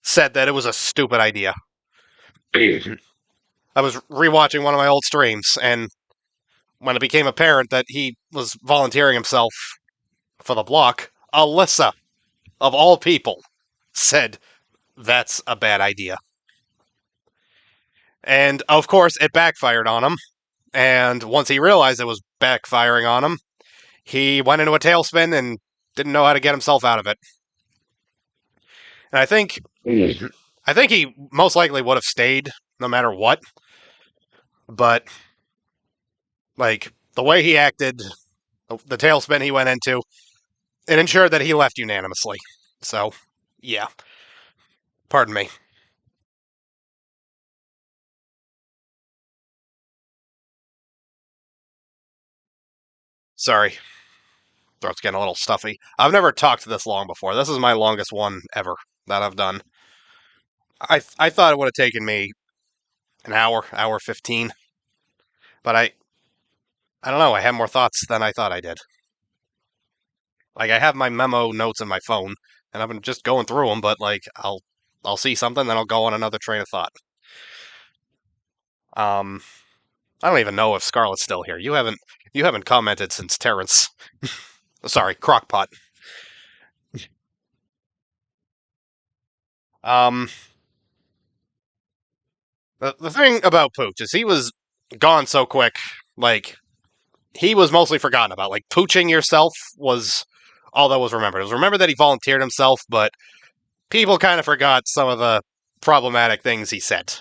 said that it was a stupid idea. I was rewatching one of my old streams, and when it became apparent that he was volunteering himself for the block, Alyssa, of all people, said that's a bad idea. And of course, it backfired on him. And once he realized it was backfiring on him, he went into a tailspin and didn't know how to get himself out of it. And I think he most likely would have stayed no matter what. But like the way he acted, the tailspin he went into, it ensured that he left unanimously. So, yeah. Pardon me. Sorry. Throat's getting a little stuffy. I've never talked this long before. This is my longest one ever that I've done. I thought it would have taken me an hour 15, but I don't know. I had more thoughts than I thought I did. Like I have my memo notes in my phone, and I've been just going through them. But like I'll see something, then I'll go on another train of thought. Um, I don't even know if Scarlett's still here. You haven't commented since Terrence. Sorry, Crockpot. Um, the thing about Pooch is he was gone so quick. Like he was mostly forgotten about. Like pooching yourself was all that was remembered. It was remembered that he volunteered himself, but people kind of forgot some of the problematic things he said.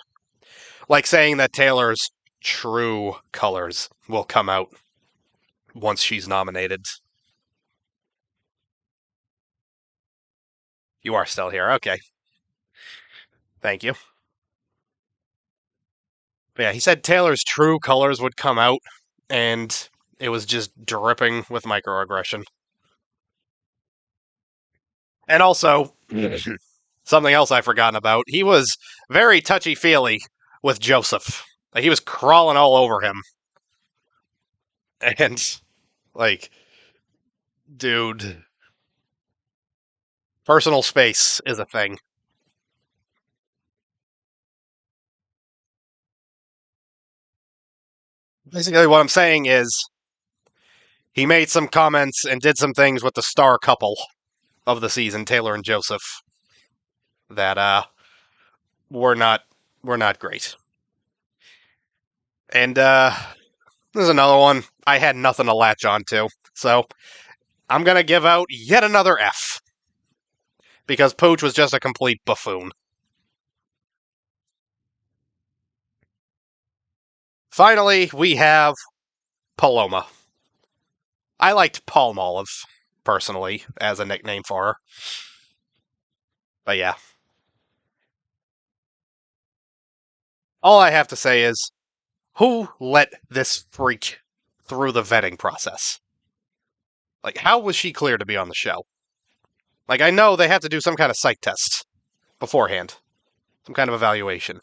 Like saying that Taylor's true colors will come out once she's nominated. You are still here. Okay. Thank you. But yeah, he said Taylor's true colors would come out, and it was just dripping with microaggression. And also, something else I've forgotten about, he was very touchy feely with Joseph. Like, he was crawling all over him. And, like, dude, personal space is a thing. Basically, what I'm saying is he made some comments and did some things with the star couple of the season, Taylor and Joseph, that were not were not great. And there's another one I had nothing to latch onto, so I'm gonna give out yet another F because Pooch was just a complete buffoon. Finally, we have Paloma. I liked Palmolive personally as a nickname for her, but yeah, all I have to say is, who let this freak through the vetting process? Like, how was she clear to be on the show? Like, I know they have to do some kind of psych test beforehand, some kind of evaluation.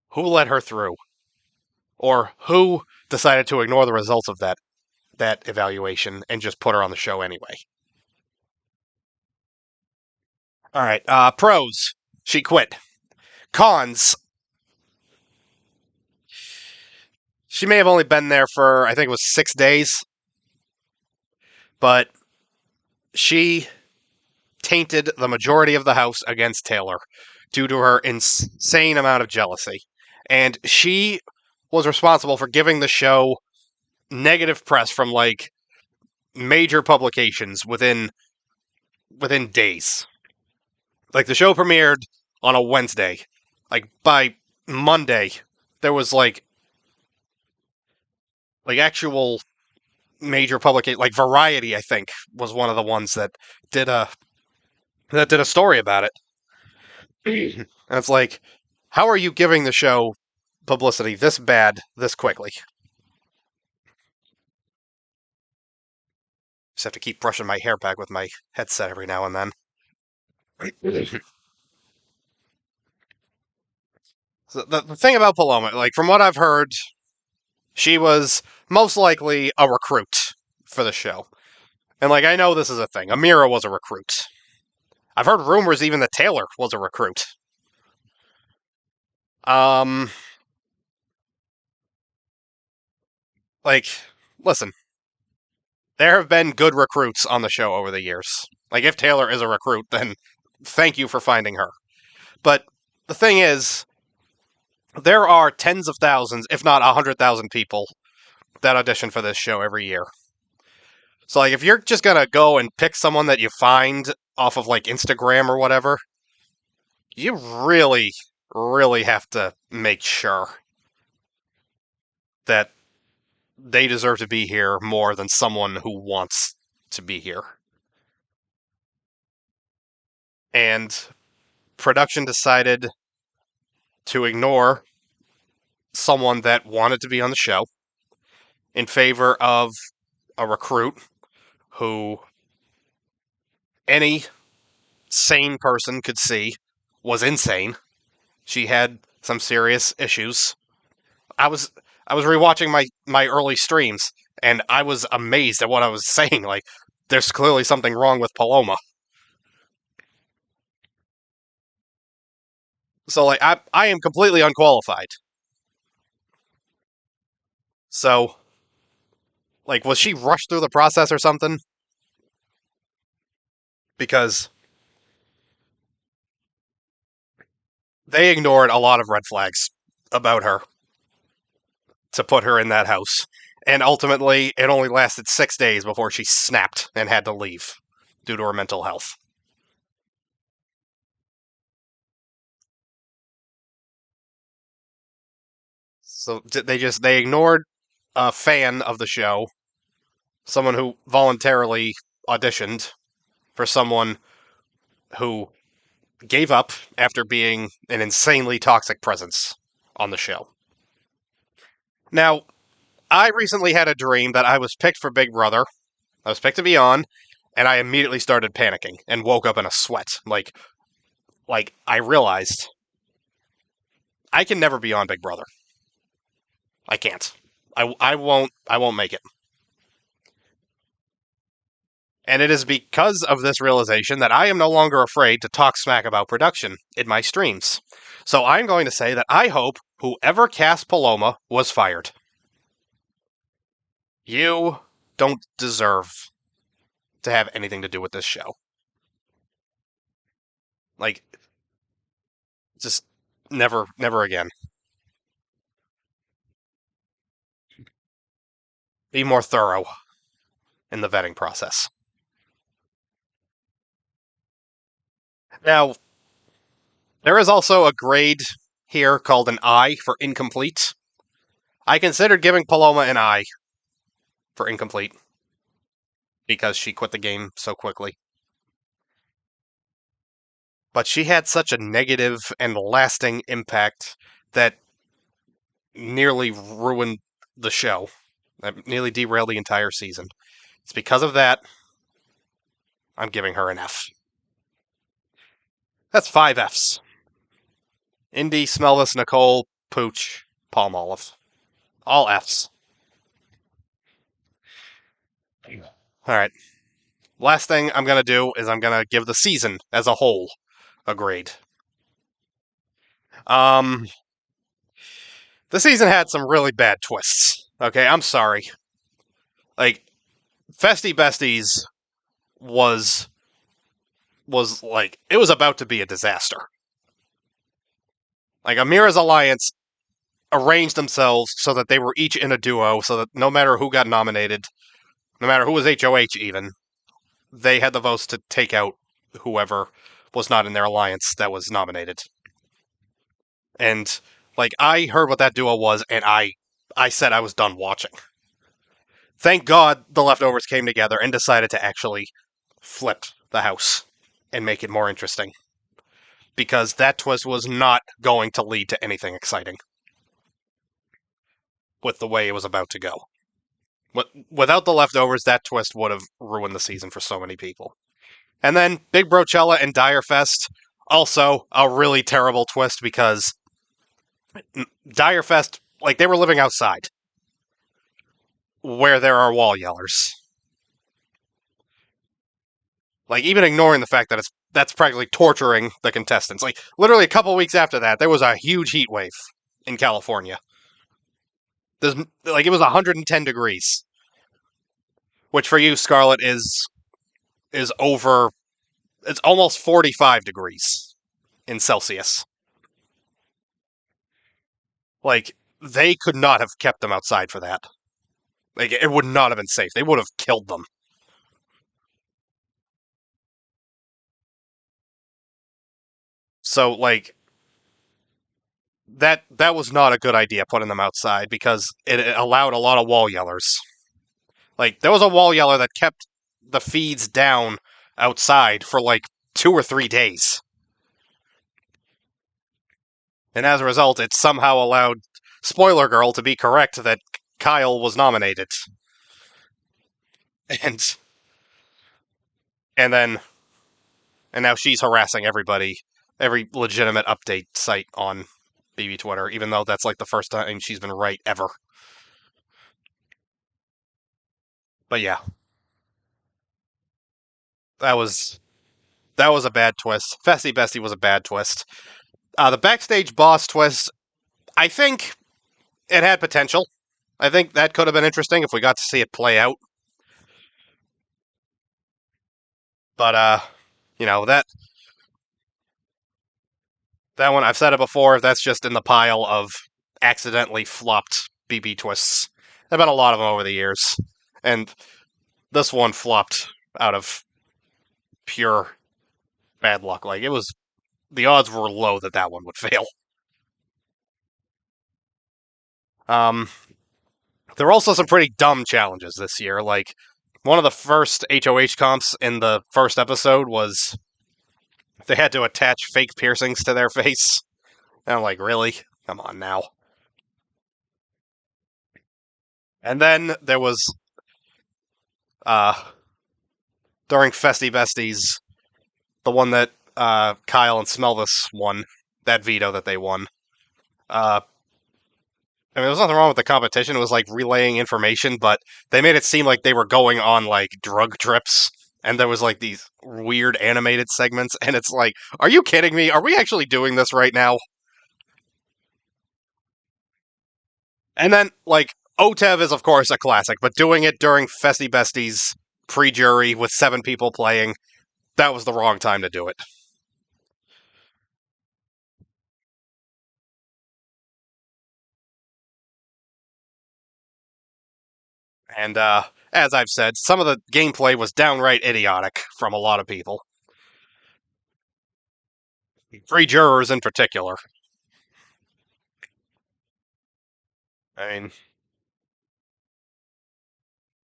Who let her through? Or who decided to ignore the results of that evaluation and just put her on the show anyway? All right. Pros. She quit. Cons. She may have only been there for, I think it was 6 days, but she tainted the majority of the House against Taylor due to her insane amount of jealousy. And she was responsible for giving the show negative press from like major publications within days. Like the show premiered on a Wednesday. Like by Monday, there was like actual major publication, like Variety, I think, was one of the ones did a that did a story about it. And it's like, how are you giving the show publicity this bad this quickly? Just have to keep brushing my hair back with my headset every now and then. So the thing about Paloma, like from what I've heard, she was most likely a recruit for the show. And like I know this is a thing. Amira was a recruit. I've heard rumors even that Taylor was a recruit. Um like listen, there have been good recruits on the show over the years. Like if Taylor is a recruit, then thank you for finding her. But the thing is, there are tens of thousands, if not 100,000 people that audition for this show every year. So like if you're just gonna go and pick someone that you find off of like Instagram or whatever, you really, really have to make sure that they deserve to be here more than someone who wants to be here. And production decided to ignore someone that wanted to be on the show in favor of a recruit who any sane person could see was insane. She had some serious issues. I was I was rewatching my early streams and I was amazed at what I was saying. Like, there's clearly something wrong with Paloma. So like I am completely unqualified. So like was she rushed through the process or something? Because they ignored a lot of red flags about her to put her in that house. And ultimately, it only lasted 6 days before she snapped and had to leave due to her mental health. So they ignored a fan of the show, someone who voluntarily auditioned for someone who gave up after being an insanely toxic presence on the show. Now, I recently had a dream that I was picked for Big Brother. I was picked to be on, and I immediately started panicking and woke up in a sweat. Like I realized I can never be on Big Brother. I can't. I won't make it. And it is because of this realization that I am no longer afraid to talk smack about production in my streams. So I'm going to say that I hope whoever cast Paloma was fired. You don't deserve to have anything to do with this show. Like, just never again. Be more thorough in the vetting process. Now, there is also a grade here called an I for incomplete. I considered giving Paloma an I for incomplete because she quit the game so quickly. But she had such a negative and lasting impact that nearly ruined the show, that nearly derailed the entire season. It's because of that I'm giving her an F. That's 5 Fs. Indy, Smelvis, Nicole, Pooch, Palmolive. All Fs. All right. Last thing I'm going to do is I'm going to give the season as a whole Agreed. Um, the season had some really bad twists. Okay, I'm sorry. Like, Festy Besties was like it was about to be a disaster. Like Amira's alliance arranged themselves so that they were each in a duo, so that no matter who got nominated, no matter who was HOH even, they had the votes to take out whoever was not in their alliance that was nominated. And like I heard what that duo was, and I said I was done watching. Thank God the leftovers came together and decided to actually flip the house and make it more interesting. Because that twist was not going to lead to anything exciting with the way it was about to go. Without the leftovers, that twist would have ruined the season for so many people. And then Big Brochella and Direfest, also a really terrible twist because Direfest, like they were living outside where there are wall yellers. Like even ignoring the fact that that's practically torturing the contestants. Like literally a couple weeks after that, there was a huge heat wave in California. There's like it was 110 degrees, which for you, Scarlett, is over. It's almost 45 degrees in Celsius. Like they could not have kept them outside for that. Like it would not have been safe. They would have killed them. So like that was not a good idea putting them outside because it allowed a lot of wall yellers. Like there was a wall yeller that kept the feeds down outside for like 2 or 3 days. And as a result, it somehow allowed Spoiler Girl to be correct that Kyle was nominated. And and then and now she's harassing everybody, every legitimate update site on BB Twitter, even though that's like the first time she's been right ever. But yeah, that was that was a bad twist. Festy Bestie was a bad twist. The backstage boss twist, I think it had potential. I think that could have been interesting if we got to see it play out. But you know that one I've said it before. That's just in the pile of accidentally flopped BB twists. There've been a lot of them over the years, and this one flopped out of pure bad luck. Like it was, the odds were low that that one would fail. Um, there were also some pretty dumb challenges this year. Like one of the first HOH comps in the first episode was they had to attach fake piercings to their face. And I'm like, really? Come on now. And then there was uh during Festy Besties, the one that Kyle and Smelvis won, that veto that they won. Uh I mean, there was nothing wrong with the competition. It was like relaying information, but they made it seem like they were going on like drug trips, and there was like these weird animated segments, and it's like, are you kidding me? Are we actually doing this right now? And then like OTEV is of course a classic, but doing it during Festy Besties pre-jury with 7 people playing, that was the wrong time to do it. And as I've said, some of the gameplay was downright idiotic from a lot of people. 3 jurors in particular. I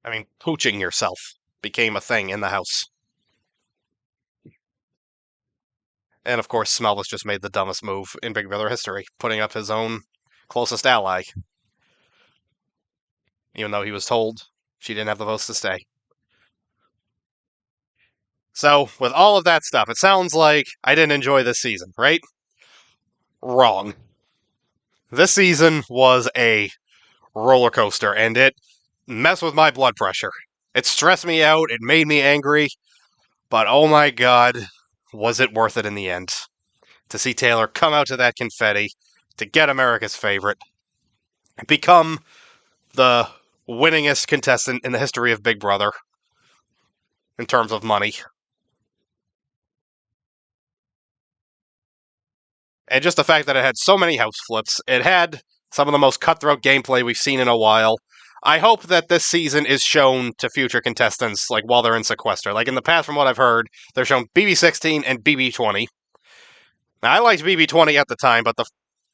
mean, pooching yourself became a thing in the house. And of course, Smelvis just made the dumbest move in Big Brother history, putting up his own closest ally, even though he was told she didn't have the votes to stay. So, with all of that stuff, it sounds like I didn't enjoy this season, right? Wrong. This season was a roller coaster, and it messed with my blood pressure. It stressed me out, it made me angry, but oh my god, was it worth it in the end? to see Taylor come out to that confetti, to get America's favorite, become the winningest contestant in the history of Big Brother in terms of money. And just the fact that it had so many house flips, it had some of the most cutthroat gameplay we've seen in a while. I hope that this season is shown to future contestants, like while they're in sequester. Like in the past, from what I've heard, they're shown BB16 and BB20. Now, I liked BB20 at the time, but the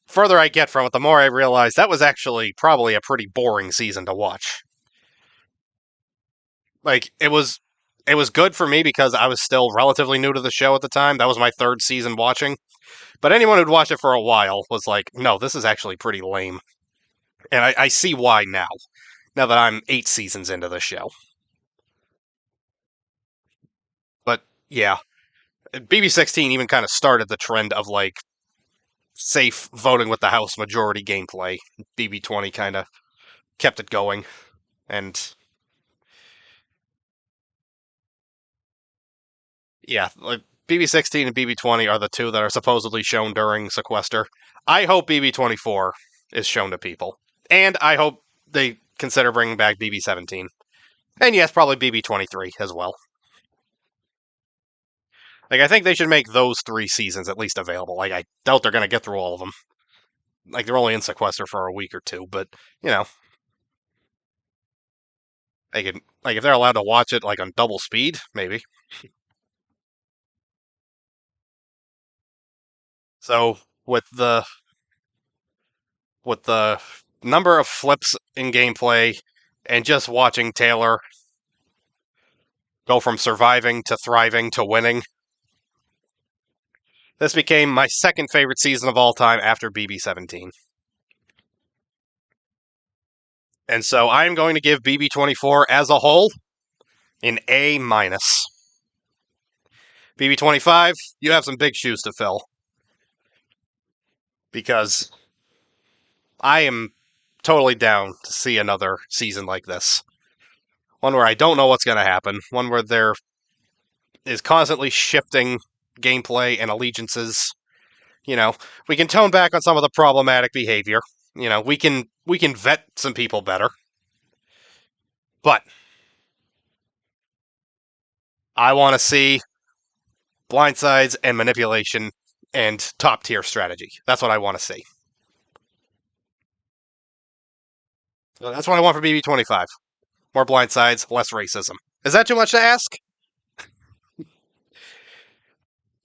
further I get from it, the more I realize that was actually probably a pretty boring season to watch. Like it was good for me because I was still relatively new to the show at the time. That was my third season watching. But anyone who'd watched it for a while was like, no, this is actually pretty lame. And I see why now. Now that I'm 8 seasons into the show. But yeah, BB16 even kind of started the trend of like safe voting with the House majority gameplay. BB20 kind of kept it going. And yeah, like BB16 and BB20 are the two that are supposedly shown during sequester. I hope BB24 is shown to people. And I hope they consider bringing back BB17. And yes, probably BB23 as well. Like, I think they should make those 3 seasons at least available. Like, I doubt they're going to get through all of them. Like, they're only in sequester for a week or two, but, you know, they can, like, if they're allowed to watch it, like, on double speed, maybe. So, with the number of flips in gameplay and just watching Taylor go from surviving to thriving to winning, this became my second favorite season of all time after BB17. And so I'm going to give BB24 as a whole an A minus. BB25, you have some big shoes to fill. Because I am totally down to see another season like this. One where I don't know what's going to happen. One where there is constantly shifting gameplay and allegiances. You know, we can tone back on some of the problematic behavior. You know, we can vet some people better. But I want to see blindsides and manipulation and top tier strategy. That's what I want to see. So that's what I want for BB25. More blindsides, less racism. Is that too much to ask?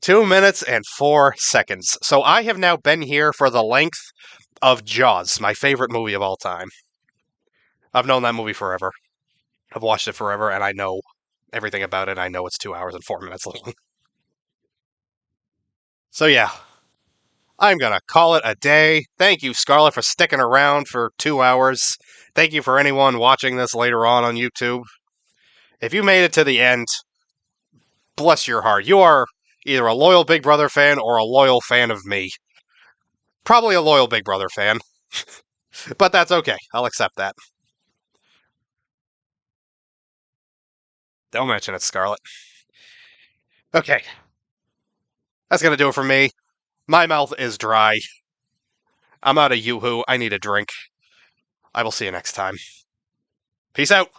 2 minutes and 4 seconds. So I have now been here for the length of Jaws, my favorite movie of all time. I've known that movie forever. I've watched it forever, and I know everything about it. I know it's 2 hours and 4 minutes long. So yeah, I'm gonna call it a day. Thank you, Scarlett, for sticking around for 2 hours. Thank you for anyone watching this later on YouTube. If you made it to the end, bless your heart. You are either a loyal Big Brother fan or a loyal fan of me. Probably a loyal Big Brother fan. But that's okay. I'll accept that. Don't mention it, Scarlett. Okay. That's going to do it for me. My mouth is dry. I'm out of yoo-hoo. I need a drink. I will see you next time. Peace out.